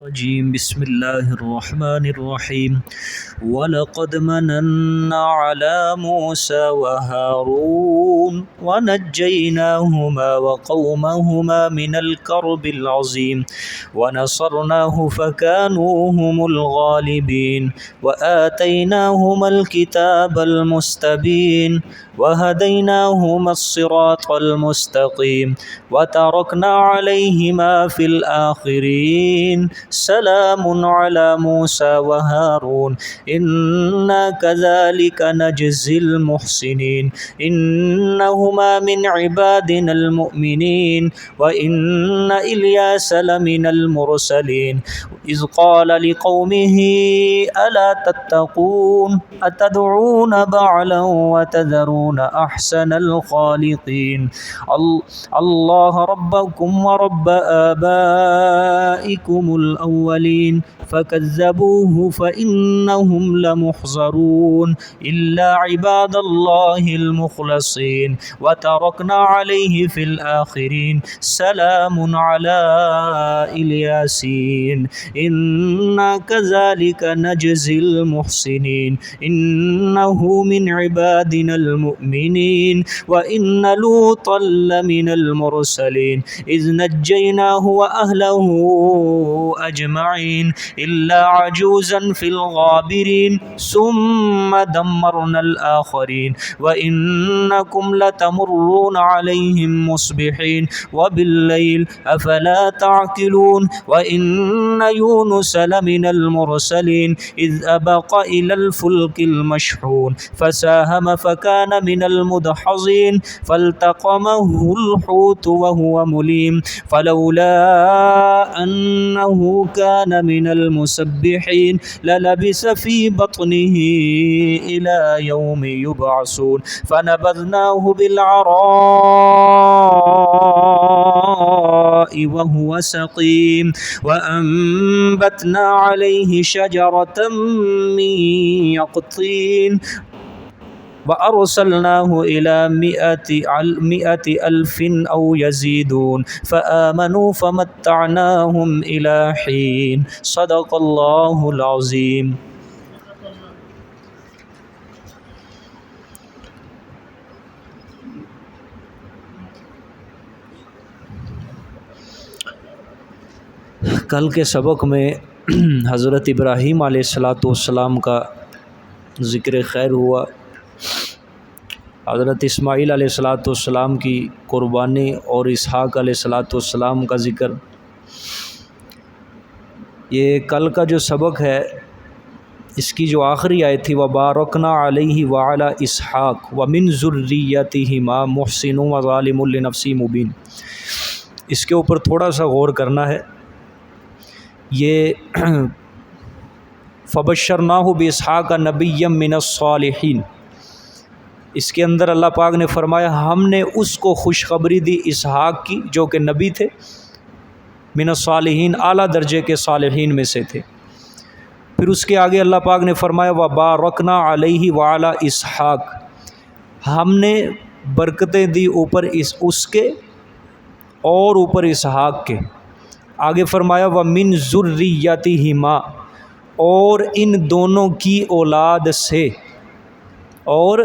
الرجيم بسم الله الرحمن الرحيم ولقد مننا على موسى وهارون ونجيناهما وقومهما من الكرب العظيم ونصرناه فكانوا هم الغالبين وآتيناهما الكتاب المستبين وهديناهما الصراط المستقيم وتركنا عليهما في الآخرين سلام على موسى وهارون إنا كذلك نجزي المحسنين إنهما من عبادنا المؤمنين وإن إلياس لمن المرسلين إذ قال لقومه ألا تتقون أتدعون بعلا وتذرون أحسن الخالقين الله ربكم ورب آبائكم الأولين فكذبوه فإنهم لمحضرون إلا عباد الله المخلصين وتركنا عليه في الآخرين سلام على الياسين إنا كذلك نجزي المحسنين إنه من عبادنا المؤمنين وإن لوطا لمن المرسلين إذ نجيناه وأهله أجمعين إلا عجوزا في الغابرين ثم دمرنا الآخرين وإنكم لتمرون عليهم مصبحين وبالليل أفلا تعقلون وإن يونس لمن المرسلين إذ أبق إلى الفلك المشحون فساهم فكان من المدحضين فالتقمه الحوت وهو مليم فلولا أنه كان من المسبحين للبث في بطنه إلى يوم يبعثون فنبذناه بالعراء وهو سقيم وأنبتنا عليه شجرة من يقطين وأرسلناه إلى 100,000 أو يزيدون فآمنوا فمتعناهم إلى حين صدق الله العظيم. کل کے سبق میں حضرت ابراہیم علیہ السلام کا ذکر خیر ہوا، حضرت اسماعیل علیہ السلام کی قربانی اور اسحاق علیہ السلام کا ذکر۔ یہ کل کا جو سبق ہے اس کی جو آخری آیت تھی وَبَارَكْنَا عَلَيْهِ وَعَلَى إِسْحَاقَ وَمِن ذُرِّيَّتِهِمَا مُحْسِنٌ وَظَالِمٌ لِنَفْسِهِ مُبِينٌ، اس کے اوپر تھوڑا سا غور کرنا ہے۔ یہ فَبَشَّرْنَاهُ بِإِسْحَاقَ نَبِيًّا مِّنَ الصَّالِحِينَ، اس کے اندر اللہ پاک نے فرمایا ہم نے اس کو خوشخبری دی اسحاق کی جو کہ نبی تھے، من الصالحین اعلیٰ درجے کے صالحین میں سے تھے۔ پھر اس کے آگے اللہ پاک نے فرمایا وَبَارَكْنَا عَلَيْهِ وَعَلَى إِسْحَاقَ، ہم نے برکتیں دی اوپر اس کے اور اوپر اسحاق کے۔ آگے فرمایا وَمِن ذُرِّيَّتِهِمَا، اور ان دونوں کی اولاد سے، اور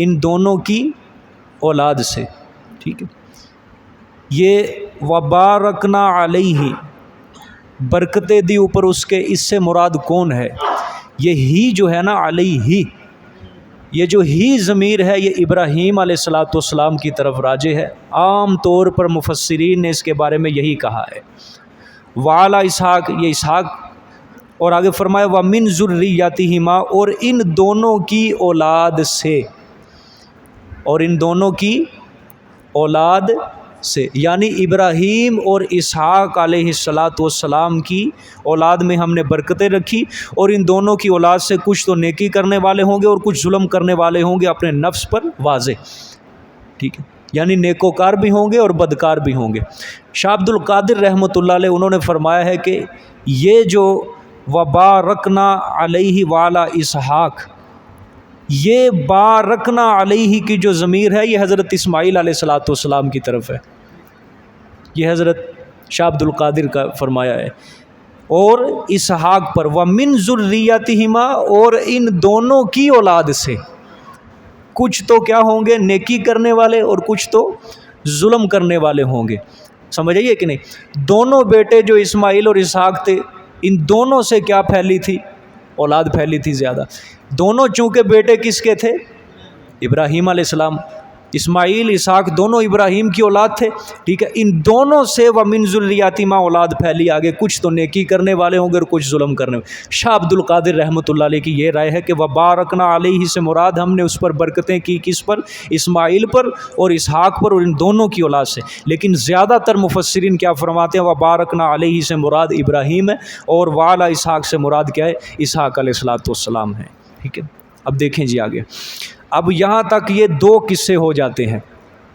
ان دونوں کی اولاد سے، ٹھیک ہے۔ یہ وَبَارَكْنَا عَلَيْهِ، برکتیں دی اوپر اس کے، اس سے مراد کون ہے؟ یہ ہی جو ہے نا علیہ، یہ جو ہی ضمیر ہے یہ ابراہیم علیہ السلام کی طرف راجع ہے۔ عام طور پر مفسرین نے اس کے بارے میں یہی کہا ہے۔ وعلی اسحاق، یہ اسحاق، اور آگے فرمایا وَمِن ذُرِّيَّتِهِمَا، اور ان دونوں کی اولاد سے، اور ان دونوں کی اولاد سے، یعنی ابراہیم اور اسحاق علیہ السلام کی اولاد میں ہم نے برکتیں رکھی، اور ان دونوں کی اولاد سے کچھ تو نیکی کرنے والے ہوں گے اور کچھ ظلم کرنے والے ہوں گے اپنے نفس پر واضح، ٹھیک ہے، یعنی نیکوکار بھی ہوں گے اور بدکار بھی ہوں گے۔ شاہ عبد القادر رحمۃ اللہ علیہ انہوں نے فرمایا ہے کہ یہ جو وَبَارَكْنَا عَلَيْهِ وَعَلَى إِسْحَاقَ، یہ بارکنا علیہ کی جو ضمیر ہے یہ حضرت اسماعیل علیہ السلام کی طرف ہے، یہ حضرت شاہ عبد القادر کا فرمایا ہے۔ اور اسحاق پر، وَمِن ذُرِّيَّتِهِمَا، اور ان دونوں کی اولاد سے، کچھ تو کیا ہوں گے نیکی کرنے والے اور کچھ تو ظلم کرنے والے ہوں گے. سمجھ آئیے کہ نہیں؟ دونوں بیٹے جو اسماعیل اور اسحاق تھے، ان دونوں سے کیا پھیلی تھی؟ اولاد پھیلی تھی زیادہ. دونوں چونکہ بیٹے کس کے تھے؟ ابراہیم علیہ السلام. اسماعیل اسحاق دونوں ابراہیم کی اولاد تھے. ٹھیک ہے، ان دونوں سے وَمِن ذُرِّيَّتِهِمَا اولاد پھیلی آگے، کچھ تو نیکی کرنے والے ہوں گے اور کچھ ظلم کرنے والے. شاہ عبد القادر رحمۃ اللہ علیہ کی یہ رائے ہے کہ وَبَارَكْنَا عَلَيْهِ سے مراد ہم نے اس پر برکتیں کی، کس پر؟ اسماعیل پر اور اسحاق پر، اور ان دونوں کی اولاد سے. لیکن زیادہ تر مفسرین کیا فرماتے ہیں؟ وَبَارَكْنَا عَلَيْهِ سے مراد ابراہیم ہے، اور وَعَلَى اسحاق سے مراد کیا ہے؟ اسحاق علیہ السلام ہے. ٹھیک ہے، اب دیکھیں جی آگے. اب یہاں تک یہ دو قصے ہو جاتے ہیں.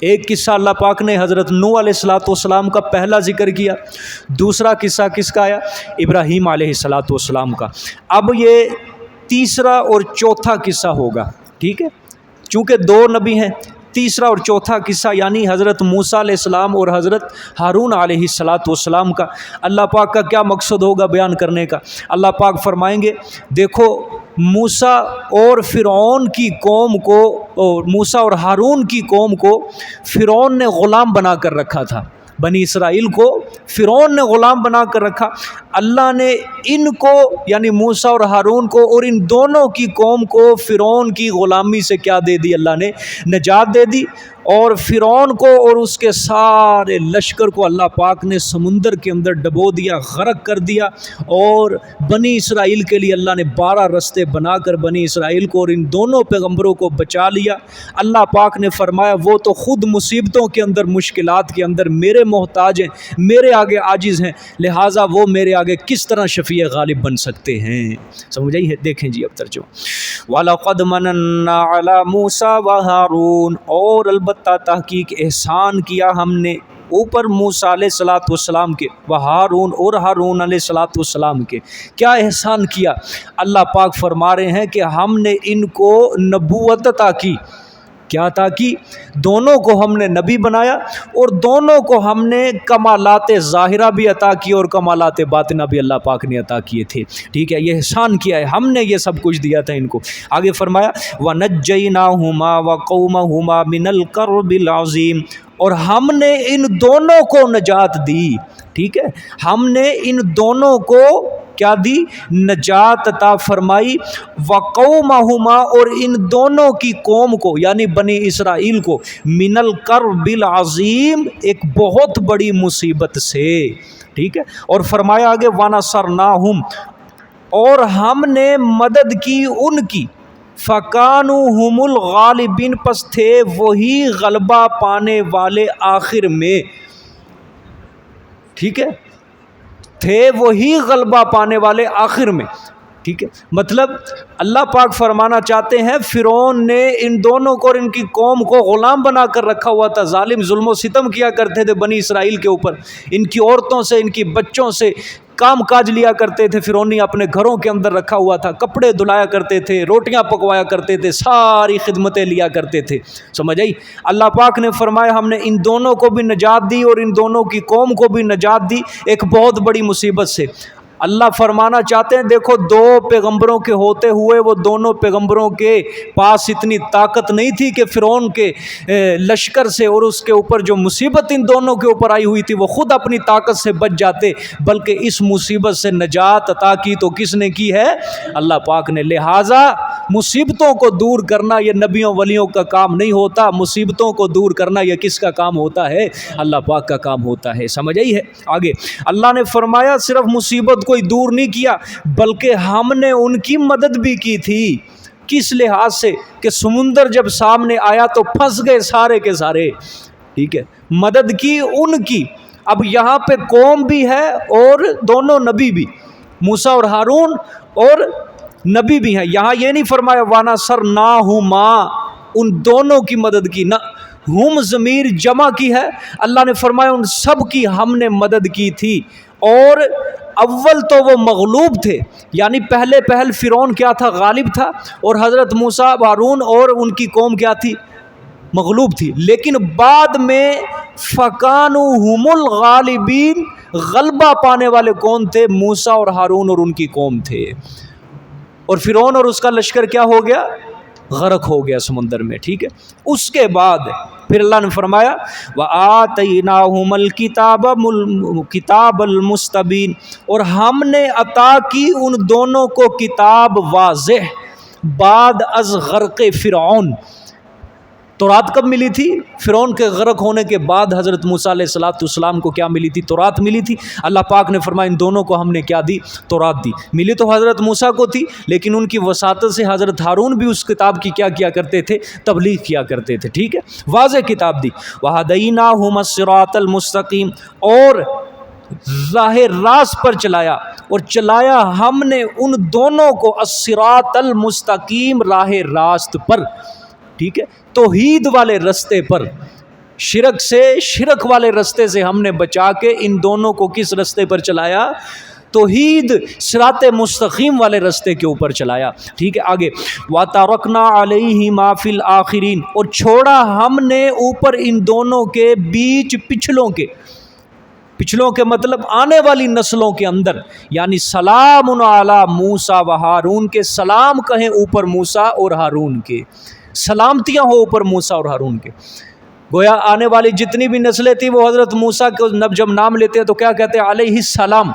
ایک قصہ اللہ پاک نے حضرت نوح علیہ السلام کا پہلا ذکر کیا، دوسرا قصہ کس کا آیا؟ ابراہیم علیہ السلام کا. اب یہ تیسرا اور چوتھا قصہ ہوگا. ٹھیک ہے، چونکہ دو نبی ہیں، تیسرا اور چوتھا قصہ یعنی حضرت موسیٰ علیہ السلام اور حضرت ہارون علیہ السلام کا. اللہ پاک کا کیا مقصد ہوگا بیان کرنے کا؟ اللہ پاک فرمائیں گے دیکھو موسیٰ اور فرعون کی قوم کو، اور موسیٰ اور ہارون کی قوم کو فرعون نے غلام بنا کر رکھا تھا. بنی اسرائیل کو فرعون نے غلام بنا کر رکھا. اللہ نے ان کو یعنی موسیٰ اور ہارون کو اور ان دونوں کی قوم کو فرعون کی غلامی سے کیا دے دی؟ اللہ نے نجات دے دی. اور فرعون کو اور اس کے سارے لشکر کو اللہ پاک نے سمندر کے اندر ڈبو دیا، غرق کر دیا. اور بنی اسرائیل کے لیے اللہ نے 12 رستے بنا کر بنی اسرائیل کو اور ان دونوں پیغمبروں کو بچا لیا. اللہ پاک نے فرمایا وہ تو خود مصیبتوں کے اندر، مشکلات کے اندر میرے محتاج ہیں، میرے آگے عاجز ہیں، لہٰذا وہ میرے آگے کس طرح شفیع غالب بن سکتے ہیں؟ سمجھ آئی ہے؟ دیکھیں جی اب ترجمہ. وَلَقَدْ مَنَنَّا عَلَى مُوسَىٰ وَهَارُونَ، اور البتہ تحقیق احسان کیا ہم نے اوپر موسیٰ علیہ السلام کے، وہارون اور ہارون علیہ السلام کے. کیا احسان کیا؟ اللہ پاک فرما رہے ہیں کہ ہم نے ان کو نبوت عطا کی. کیا عطا کی؟ دونوں کو ہم نے نبی بنایا، اور دونوں کو ہم نے کمالات ظاہرہ بھی عطا کی اور کمالات باطنہ بھی اللہ پاک نے عطا کیے تھے. ٹھیک ہے، یہ احسان کیا ہے، ہم نے یہ سب کچھ دیا تھا ان کو. آگے فرمایا وَنَجَّيْنَاهُمَا وَقَوْمَهُمَا مِنَ الْكَرْبِ الْعَظِيمِ، اور ہم نے ان دونوں کو نجات دی. ٹھیک ہے، ہم نے ان دونوں کو کیا دی؟ نجات عطا فرمائی. وَقَوْمَهُمَا، اور ان دونوں کی قوم کو یعنی بنی اسرائیل کو، من الکرب العظیم، ایک بہت بڑی مصیبت سے. ٹھیک ہے، اور فرمایا آگے وَنَصَرْنَاهُمْ، اور ہم نے مدد کی ان کی، فَكَانُوا هُمُ الْغَالِبِينَ، پس تھے وہی غلبہ پانے والے آخر میں. ٹھیک ہے، تھے وہی غلبہ پانے والے آخر میں. ٹھیک ہے، مطلب اللہ پاک فرمانا چاہتے ہیں فرعون نے ان دونوں کو اور ان کی قوم کو غلام بنا کر رکھا ہوا تھا. ظالم ظلم و ستم کیا کرتے تھے بنی اسرائیل کے اوپر، ان کی عورتوں سے، ان کی بچوں سے کام کاج لیا کرتے تھے. فرعونی اپنے گھروں کے اندر رکھا ہوا تھا، کپڑے دھلایا کرتے تھے، روٹیاں پکوایا کرتے تھے، ساری خدمتیں لیا کرتے تھے. سمجھ آئی؟ اللہ پاک نے فرمایا ہم نے ان دونوں کو بھی نجات دی اور ان دونوں کی قوم کو بھی نجات دی ایک بہت بڑی مصیبت سے. اللہ فرمانا چاہتے ہیں دیکھو دو پیغمبروں کے ہوتے ہوئے وہ دونوں پیغمبروں کے پاس اتنی طاقت نہیں تھی کہ فرعون کے لشکر سے اور اس کے اوپر جو مصیبت ان دونوں کے اوپر آئی ہوئی تھی وہ خود اپنی طاقت سے بچ جاتے، بلکہ اس مصیبت سے نجات عطا کی تو کس نے کی ہے؟ اللہ پاک نے. لہٰذا مصیبتوں کو دور کرنا یہ نبیوں ولیوں کا کام نہیں ہوتا، مصیبتوں کو دور کرنا یہ کس کا کام ہوتا ہے؟ اللہ پاک کا کام ہوتا ہے. سمجھ آئی ہے؟ آگے اللہ نے فرمایا صرف مصیبت کوئی دور نہیں کیا بلکہ ہم نے ان کی مدد بھی کی تھی. کس لحاظ سے؟ کہ سمندر جب سامنے آیا تو پھنس گئے سارے کے سارے. ٹھیک ہے، مدد کی ان کی. اب یہاں پہ قوم بھی ہے اور دونوں نبی بھی، موسیٰ اور ہارون اور نبی بھی ہیں. یہاں یہ نہیں فرمایا وَنَصَرْنَاهُمَا، ان دونوں کی مدد کی، نہ ہم ضمیر جمع کی ہے. اللہ نے فرمایا ان سب کی ہم نے مدد کی تھی. اور اول تو وہ مغلوب تھے، یعنی فرعون کیا تھا؟ غالب تھا. اور حضرت موسیٰ، ہارون اور ان کی قوم کیا تھی؟ مغلوب تھی، لیکن بعد میں فَكَانُوا هُمُ الْغَالِبِينَ، غلبہ پانے والے کون تھے؟ موسیٰ اور ہارون اور ان کی قوم تھے، اور فرعون اور اس کا لشکر کیا ہو گیا؟ غرق ہو گیا سمندر میں، ٹھیک ہے۔ اس کے بعد پھر اللہ نے فرمایا وَآتَيْنَاهُمَ الْكِتَابَ الْمُسْتَبِينَ، اور ہم نے عطا کی ان دونوں کو کتاب واضح بعد از غرق فرعون۔ تورات کب ملی تھی؟ فرعون کے غرق ہونے کے بعد حضرت موسیٰ علیہ السلام کو کیا ملی تھی؟ تورات ملی تھی۔ اللہ پاک نے فرمایا ان دونوں کو ہم نے کیا دی؟ تورات دی۔ ملی تو حضرت موسیٰ کو تھی، لیکن ان کی وساطت سے حضرت ہارون بھی اس کتاب کی کیا کرتے تھے؟ تبلیغ کیا کرتے تھے، ٹھیک ہے، واضح کتاب دی۔ وَهَدَيْنَاهُمَ الصِّرَاطَ الْمُسْتَقِيمَ، اور راہ راست پر چلایا، اور چلایا ہم نے ان دونوں کو الصراط المستقیم، راہ راست پر، ٹھیک ہے، توحید والے رستے پر، شرک والے رستے سے ہم نے بچا کے ان دونوں کو کس رستے پر چلایا؟ توحید، صراط مستقیم والے رستے کے اوپر چلایا، ٹھیک ہے۔ آگے وَتَرَكْنَا عَلَيْهِمَا فِي الْآخِرِينَ، اور چھوڑا ہم نے اوپر ان دونوں کے بیچ پچھلوں کے مطلب آنے والی نسلوں کے اندر، یعنی سلام علی موسیٰ و ہارون کے، سلام کہیں اوپر موسیٰ اور ہارون کے، سلامتیاں ہو اوپر موسیٰ اور ہارون کے۔ گویا آنے والی جتنی بھی نسلیں تھیں وہ حضرت موسیٰ کو جب نام لیتے ہیں تو کیا کہتے ہیں؟ علیہ السلام،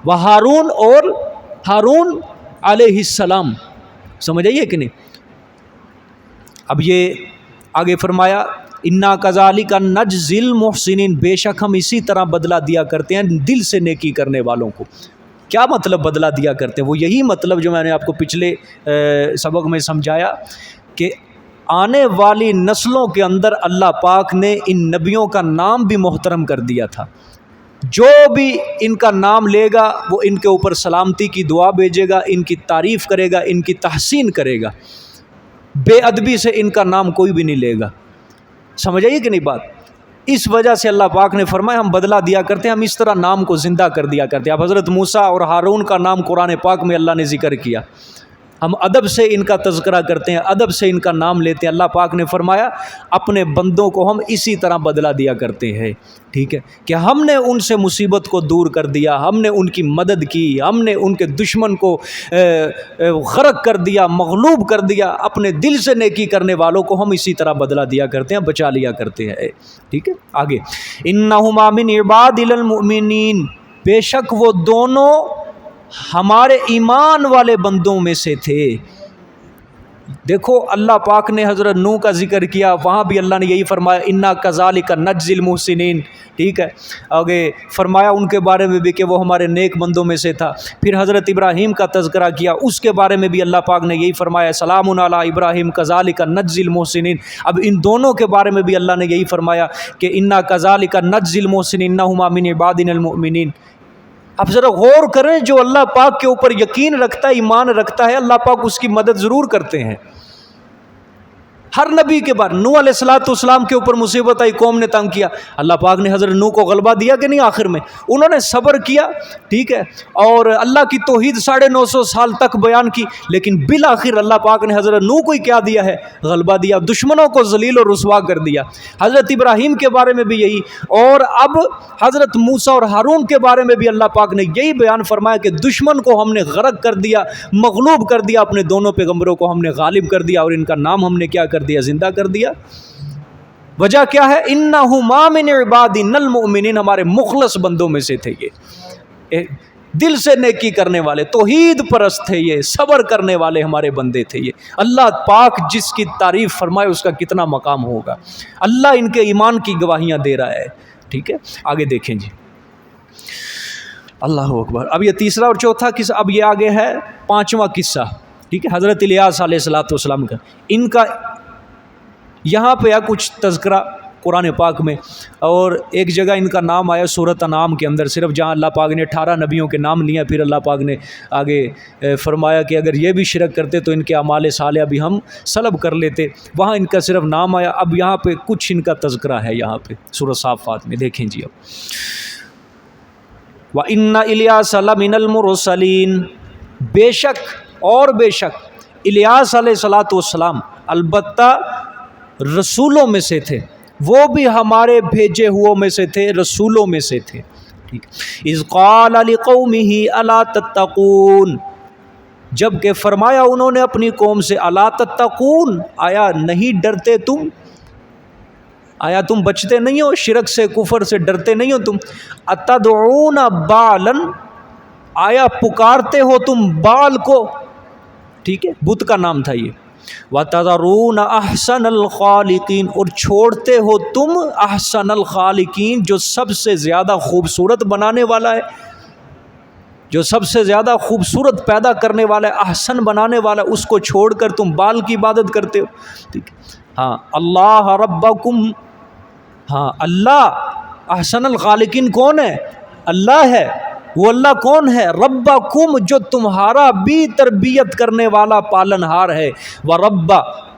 و ہارون، اور ہارون علیہ السلام، سمجھ آئیے کہ نہیں؟ اب یہ آگے فرمایا انا کذالک نجزی المحسنین، بے شک ہم اسی طرح بدلہ دیا کرتے ہیں دل سے نیکی کرنے والوں کو۔ کیا مطلب بدلہ دیا کرتے ہیں؟ وہ یہی مطلب جو میں نے آپ کو پچھلے سبق میں سمجھایا کہ آنے والی نسلوں کے اندر اللہ پاک نے ان نبیوں کا نام بھی محترم کر دیا تھا۔ جو بھی ان کا نام لے گا وہ ان کے اوپر سلامتی کی دعا بھیجے گا، ان کی تعریف کرے گا، ان کی تحسین کرے گا۔ بے ادبی سے ان کا نام کوئی بھی نہیں لے گا، سمجھ آئیے کہ نہیں بات؟ اس وجہ سے اللہ پاک نے فرمایا ہم بدلہ دیا کرتے ہیں، ہم اس طرح نام کو زندہ کر دیا کرتے ہیں۔ اب حضرت موسیٰ اور ہارون کا نام قرآن پاک میں اللہ نے ذکر کیا، ہم ادب سے ان کا تذکرہ کرتے ہیں، ادب سے ان کا نام لیتے ہیں۔ اللہ پاک نے فرمایا اپنے بندوں کو ہم اسی طرح بدلہ دیا کرتے ہیں، ٹھیک ہے، کہ ہم نے ان سے مصیبت کو دور کر دیا، ہم نے ان کی مدد کی، ہم نے ان کے دشمن کو غرق کر دیا، مغلوب کر دیا۔ اپنے دل سے نیکی کرنے والوں کو ہم اسی طرح بدلہ دیا کرتے ہیں، بچا لیا کرتے ہیں، ٹھیک ہے۔ آگے انہما من عبادنا المؤمنین، بے شک وہ دونوں ہمارے ایمان والے بندوں میں سے تھے۔ دیکھو اللہ پاک نے حضرت نوح کا ذکر کیا، وہاں بھی اللہ نے یہی فرمایا انا کذالک نجزی المحسنین، ٹھیک ہے۔ آگے فرمایا ان کے بارے میں بھی کہ وہ ہمارے نیک بندوں میں سے تھا۔ پھر حضرت ابراہیم کا تذکرہ کیا، اس کے بارے میں بھی اللہ پاک نے یہی فرمایا سلام علی ابراہیم کذالک نجزی المحسنین۔ اب ان دونوں کے بارے میں بھی اللہ نے یہی فرمایا کہ انا کذالک نجزی المحسنین انہما من عبادنا المؤمنین۔ اب ذرا غور کریں، جو اللہ پاک کے اوپر یقین رکھتا ہے، ایمان رکھتا ہے، اللہ پاک اس کی مدد ضرور کرتے ہیں۔ ہر نبی کے بعد نوح علیہ السلام کے اوپر مصیبت آئی، قوم نے تنگ کیا، اللہ پاک نے حضرت نوح کو غلبہ دیا کہ نہیں؟ آخر میں انہوں نے صبر کیا، ٹھیک ہے، اور اللہ کی توحید 950 سال تک بیان کی، لیکن بالآخر اللہ پاک نے حضرت نوح کو ہی کیا دیا ہے؟ غلبہ دیا، دشمنوں کو ذلیل و رسوا کر دیا۔ حضرت ابراہیم کے بارے میں بھی یہی، اور اب حضرت موسیٰ اور ہارون کے بارے میں بھی اللہ پاک نے یہی بیان فرمایا کہ دشمن کو ہم نے غرق کر دیا، مغلوب کر دیا، اپنے دونوں پیغمبروں کو ہم نے غالب کر دیا، اور ان کا نام ہم نے کیا کر دیا؟ زندہ کر دیا۔ وجہ کیا ہے؟ انہما من عبادنا المؤمنین، ہمارے مخلص بندوں میں سے تھے، یہ دل سے نیکی کرنے والے، توحید پرست تھے، یہ صبر کرنے والے ہمارے بندے تھے۔ یہ اللہ پاک جس کی تعریف فرمائے اس کا کتنا مقام ہوگا۔ اللہ ان کے ایمان کی گواہیاں دے رہا ہے، ٹھیک ہے۔ آگے دیکھیں جی، اللہ اکبر۔ اب یہ تیسرا اور چوتھا قصہ، اب یہ آگے ہے پانچواں قصہ، ٹھیک ہے، حضرت الیاس علیہ السلام کا۔ ان کا یہاں پہ ہے کچھ تذکرہ قرآن پاک میں، اور ایک جگہ ان کا نام آیا سورۃ انعام کے اندر، صرف جہاں اللہ پاک نے 18 نبیوں کے نام لیا، پھر اللہ پاک نے آگے فرمایا کہ اگر یہ بھی شرک کرتے تو ان کے اعمال صالحہ بھی ہم سلب کر لیتے، وہاں ان کا صرف نام آیا۔ اب یہاں پہ کچھ ان کا تذکرہ ہے، یہاں پہ سورۃ صافات میں دیکھیں جی۔ اب وَإِنَّ إِلْيَاسَ لَمِنَ الْمُرْسَلِينَ، بے شک اور بے شک الیاس علیہ السلام البتہ رسولوں میں سے تھے، وہ بھی ہمارے بھیجے ہوئوں میں سے تھے، رسولوں میں سے تھے. ٹھیک. اذ قال لقومه الا تتقون، جب کہ فرمایا انہوں نے اپنی قوم سے، الا تتقون، آیا نہیں ڈرتے تم، آیا تم بچتے نہیں ہو، شرک سے کفر سے ڈرتے نہیں ہو تم. اتدعون بالا، آیا پکارتے ہو تم بال کو، ٹھیک ہے، بت کا نام تھا یہ. وَتَذَرُونَ أَحْسَنَ الْخَالِقِينَ، اور چھوڑتے ہو تم احسن الخالقین، جو سب سے زیادہ خوبصورت بنانے والا ہے، جو سب سے زیادہ خوبصورت پیدا کرنے والا ہے، احسن بنانے والا، اس کو چھوڑ کر تم بال کی عبادت کرتے ہو. ٹھیک. ہاں اللہ ربکم، ہاں اللہ، احسن الخالقین کون ہے؟ اللہ ہے. وہ اللہ کون ہے؟ ربکم، جو تمہارا بھی تربیت کرنے والا پالنہار ہے. ورب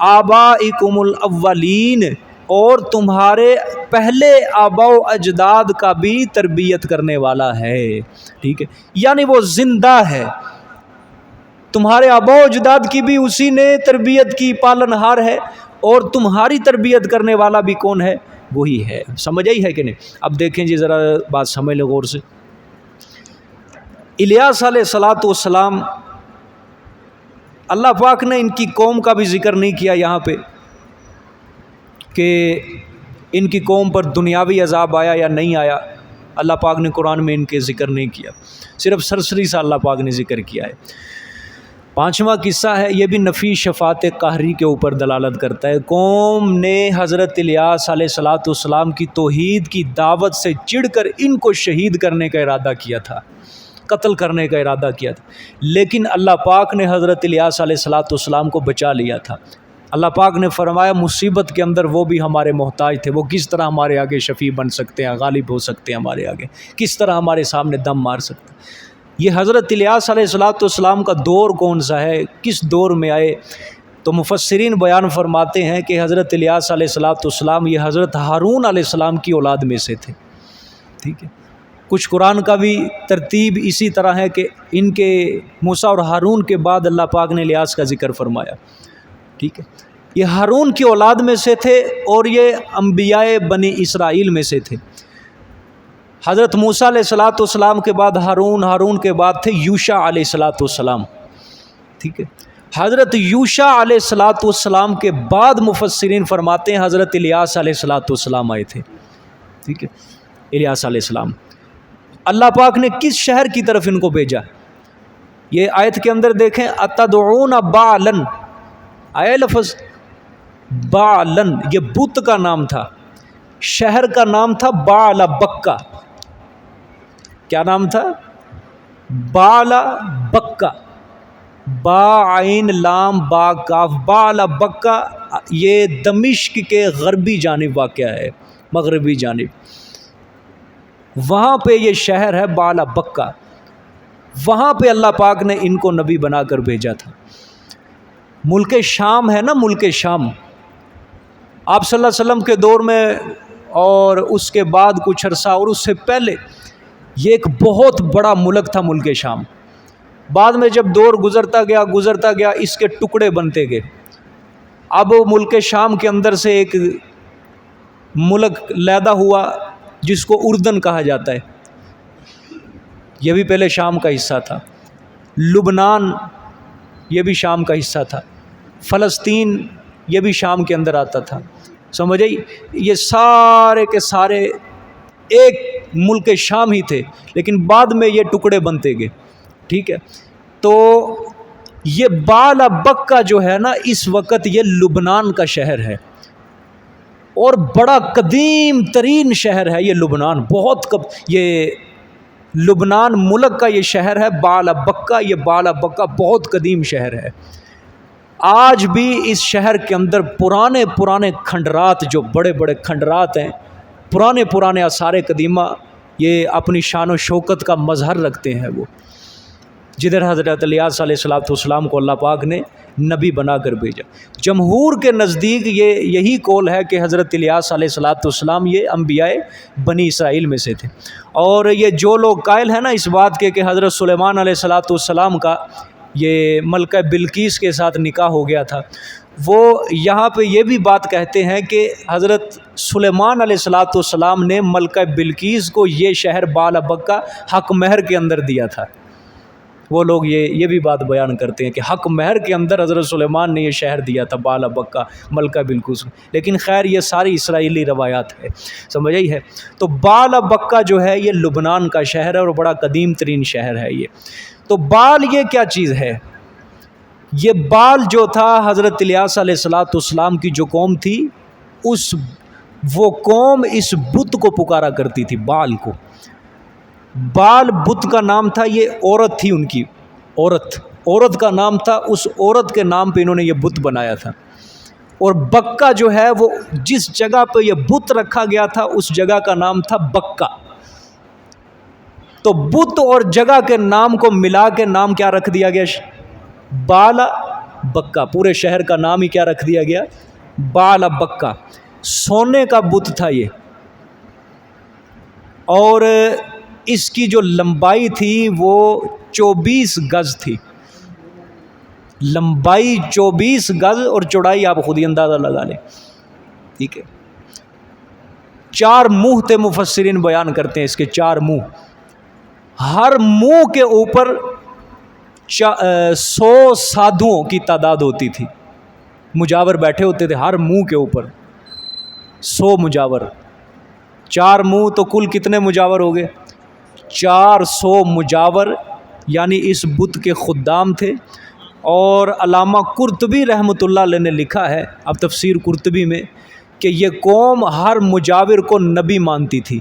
آبائکم الاولین، اور تمہارے پہلے آباء و اجداد کا بھی تربیت کرنے والا ہے. ٹھیک ہے، یعنی وہ زندہ ہے، تمہارے آباء و اجداد کی بھی اسی نے تربیت کی، پالنہار ہے، اور تمہاری تربیت کرنے والا بھی کون ہے؟ وہی ہے. سمجھ آئی ہے کہ نہیں؟ اب دیکھیں جی، ذرا بات سمجھ لو غور سے. الیاس علیہ الصلاۃ والسلام، اللہ پاک نے ان کی قوم کا بھی ذکر نہیں کیا یہاں پہ کہ ان کی قوم پر دنیاوی عذاب آیا یا نہیں آیا. اللہ پاک نے قرآن میں ان کے ذکر نہیں کیا، صرف سرسری سا اللہ پاک نے ذکر کیا ہے. 5واں قصہ ہے، یہ بھی نفی شفاعت قہری کے اوپر دلالت کرتا ہے. قوم نے حضرت الیاس علیہ الصلاۃ والسلام کی توحید کی دعوت سے چڑھ کر ان کو شہید کرنے کا ارادہ کیا تھا، قتل کرنے کا ارادہ کیا تھا، لیکن اللہ پاک نے حضرت الیاس علیہ الصلاۃ والسلام کو بچا لیا تھا. اللہ پاک نے فرمایا مصیبت کے اندر وہ بھی ہمارے محتاج تھے، وہ کس طرح ہمارے آگے شفیع بن سکتے ہیں، غالب ہو سکتے ہیں ہمارے آگے، کس طرح ہمارے سامنے دم مار سکتے ہیں. یہ حضرت الیاس علیہ الصلاۃ والسلام کا دور کون سا ہے، کس دور میں آئے؟ تو مفسرین بیان فرماتے ہیں کہ حضرت الیاس علیہ الصلاۃ والسلام یہ حضرت ہارون علیہ السلام کی اولاد میں سے تھے. ٹھیک ہے، کچھ قرآن کا بھی ترتیب اسی طرح ہے کہ ان کے موسیٰ اور ہارون کے بعد اللہ پاک نے الیاس کا ذکر فرمایا. ٹھیک ہے، یہ ہارون کی اولاد میں سے تھے اور یہ انبیاء بنی اسرائیل میں سے تھے. حضرت موسیٰ علیہ الصلاۃ والسلام کے بعد ہارون، ہارون کے بعد تھے یوشع علیہ الصلاۃ والسلام. ٹھیک ہے، حضرت یوشع علیہ الصلاۃ والسلام کے بعد مفسرین فرماتے ہیں حضرت الیاس علیہ الصلاۃ والسلام آئے تھے. ٹھیک ہے، الیاس علیہ السلام. اللہ پاک نے کس شہر کی طرف ان کو بھیجا؟ یہ آیت کے اندر دیکھیں، اتدعون باعلن، آیا لفظ باعلن، یہ بت کا نام تھا، شہر کا نام تھا بعل بکہ. کیا نام تھا؟ بعل بکہ، با عین لام با کاف، بعل بکہ. یہ دمشق کے غربی جانب واقع ہے، مغربی جانب، وہاں پہ یہ شہر ہے بعل بکہ. وہاں پہ اللہ پاک نے ان کو نبی بنا کر بھیجا تھا. ملک شام ہے نا، ملک شام، آپ صلی اللہ علیہ وسلم کے دور میں اور اس کے بعد کچھ عرصہ اور اس سے پہلے یہ ایک بہت بڑا ملک تھا ملک شام. بعد میں جب دور گزرتا گیا اس کے ٹکڑے بنتے گئے. اب ملک شام کے اندر سے ایک ملک لیدا ہوا جس کو اردن کہا جاتا ہے، یہ بھی پہلے شام کا حصہ تھا. لبنان یہ بھی شام کا حصہ تھا. فلسطین یہ بھی شام کے اندر آتا تھا. سمجھ آئی؟ یہ سارے کے سارے ایک ملک شام ہی تھے، لیکن بعد میں یہ ٹکڑے بنتے گئے. ٹھیک ہے، تو یہ بعل بکہ جو ہے نا، اس وقت یہ لبنان کا شہر ہے اور بڑا قدیم ترین شہر ہے یہ لبنان. یہ لبنان ملک کا یہ شہر ہے بعل بکہ. یہ بعل بکہ بہت قدیم شہر ہے. آج بھی اس شہر کے اندر پرانے کھنڈرات، جو بڑے بڑے کھنڈرات ہیں، پرانے آثار قدیمہ، یہ اپنی شان و شوکت کا مظہر رکھتے ہیں. وہ جدھر حضرت الیاس علیہ الصلاۃ والسلام کو اللہ پاک نے نبی بنا کر بھیجا. جمہور کے نزدیک یہی قول ہے کہ حضرت الیاس علیہ الصلاۃ والسلام یہ انبیاء بنی اسرائیل میں سے تھے. اور یہ جو لوگ قائل ہیں نا اس بات کے کہ حضرت سلیمان علیہ الصلاۃ والسلام کا یہ ملکہ بلقیس کے ساتھ نکاح ہو گیا تھا، وہ یہاں پہ یہ بھی بات کہتے ہیں کہ حضرت سلیمان علیہ الصلاۃ والسلام نے ملکہ بلقیس کو یہ شہر بالابکہ حق مہر کے اندر دیا تھا۔ وہ لوگ یہ بھی بات بیان کرتے ہیں کہ حق مہر کے اندر حضرت سلیمان نے یہ شہر دیا تھا بالابکہ ملکہ بلقیس، لیکن خیر یہ ساری اسرائیلی روایات ہے، سمجھ آئی ہے۔ تو بالابکہ جو ہے یہ لبنان کا شہر ہے اور بڑا قدیم ترین شہر ہے یہ۔ تو بال یہ کیا چیز ہے؟ یہ بال جو تھا حضرت الیاس علیہ الصلاۃ والسلام کی جو قوم تھی، وہ قوم اس بت کو پکارا کرتی تھی، بال کو۔ بال بت کا نام تھا، یہ عورت تھی ان کی، عورت کا نام تھا، اس عورت کے نام پہ انہوں نے یہ بت بنایا تھا۔ اور بکہ جو ہے وہ جس جگہ پہ یہ بت رکھا گیا تھا اس جگہ کا نام تھا بکہ۔ تو بت اور جگہ کے نام کو ملا کے نام کیا رکھ دیا گیا؟ بالابکہ۔ پورے شہر کا نام ہی کیا رکھ دیا گیا؟ بالابکہ۔ سونے کا بت تھا یہ، اور اس کی جو لمبائی تھی وہ 24 گز تھی، لمبائی 24 گز اور چوڑائی آپ خود ہی اندازہ لگا لیں، ٹھیک ہے۔ 4 منہ تھے، مفسرین بیان کرتے ہیں اس کے 4 منہ، ہر منہ کے اوپر 100 سادھوؤں کی تعداد ہوتی تھی، مجاور بیٹھے ہوتے تھے ہر منہ کے اوپر 100 مجاور۔ 4 منہ تو کل کتنے مجاور ہو گئے؟ 400 مجاور، یعنی اس بت کے خدام تھے۔ اور علامہ قرطبی رحمۃ اللہ علیہ نے لکھا ہے اب تفسیر قرطبی میں کہ یہ قوم ہر مجاور کو نبی مانتی تھی۔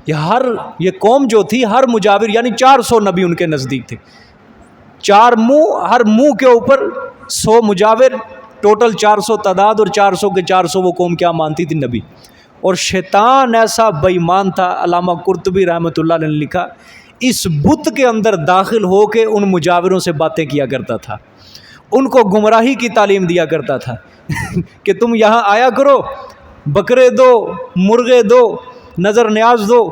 یہ قوم جو تھی ہر مجاور یعنی 400 نبی ان کے نزدیک تھے۔ 4 منہ، ہر منہ کے اوپر 100 مجاور، ٹوٹل 400 تعداد، اور 400 کے 400 وہ قوم کیا مانتی تھی؟ نبی۔ اور شیطان ایسا بے ایمان تھا، علامہ قرطبی رحمۃ اللہ علیہ نے لکھا، اس بت کے اندر داخل ہو کے ان مجاوروں سے باتیں کیا کرتا تھا، ان کو گمراہی کی تعلیم دیا کرتا تھا کہ تم یہاں آیا کرو، بکرے دو، مرغے دو، نظر نیاز دو،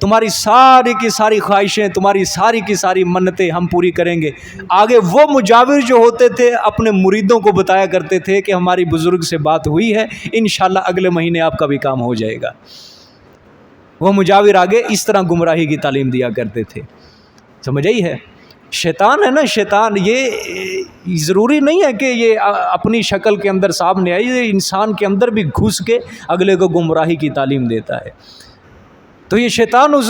تمہاری ساری کی ساری خواہشیں، تمہاری ساری کی ساری منتیں ہم پوری کریں گے۔ آگے وہ مجاور جو ہوتے تھے اپنے مریدوں کو بتایا کرتے تھے کہ ہماری بزرگ سے بات ہوئی ہے، انشاءاللہ اگلے مہینے آپ کا بھی کام ہو جائے گا۔ وہ مجاور آگے اس طرح گمراہی کی تعلیم دیا کرتے تھے، سمجھ آئی ہے؟ شیطان ہے نا، شیطان یہ ضروری نہیں ہے کہ یہ اپنی شکل کے اندر سامنے آئی، یہ انسان کے اندر بھی گھس کے اگلے کو گمراہی کی تعلیم دیتا ہے۔ تو یہ شیطان اس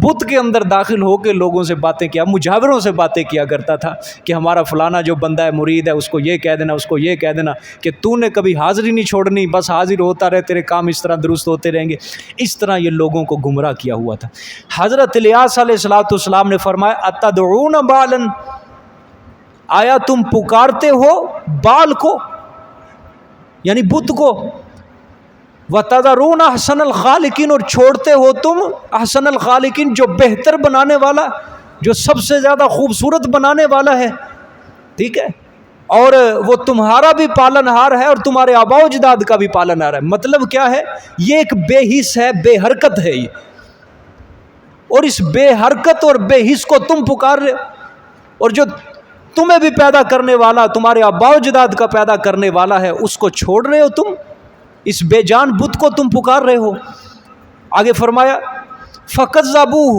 بت کے اندر داخل ہو کے لوگوں سے باتیں کیا، مجاوروں سے باتیں کیا کرتا تھا کہ ہمارا فلانا جو بندہ ہے مرید ہے اس کو یہ کہہ دینا، اس کو یہ کہہ دینا کہ تو نے کبھی حاضری نہیں چھوڑنی، بس حاضر ہوتا رہے، تیرے کام اس طرح درست ہوتے رہیں گے۔ اس طرح یہ لوگوں کو گمراہ کیا ہوا تھا۔ حضرت الیاس علیہ الصلوۃ والسلام نے فرمایا اتدعون بالا، آیا تم پکارتے ہو بال کو، یعنی بت کو، وَتَذَرُونَ أَحْسَنَ الْخَالِقِينَ، اور چھوڑتے ہو تم احسن الخالقین، جو بہتر بنانے والا، جو سب سے زیادہ خوبصورت بنانے والا ہے، ٹھیک ہے، اور وہ تمہارا بھی پالنہار ہے اور تمہارے آباء و اجداد کا بھی پالنہار ہے۔ مطلب کیا ہے؟ یہ ایک بے حس ہے، بے حرکت ہے یہ، اور اس بے حرکت اور بے حس کو تم پکار رہے ہو، اور جو تمہیں بھی پیدا کرنے والا، تمہارے آباء و اجداد کا پیدا کرنے والا ہے، اس کو چھوڑ رہے ہو تم، اس بے جان بت کو تم پکار رہے ہو۔ آگے فرمایا فَكَذَّبُوهُ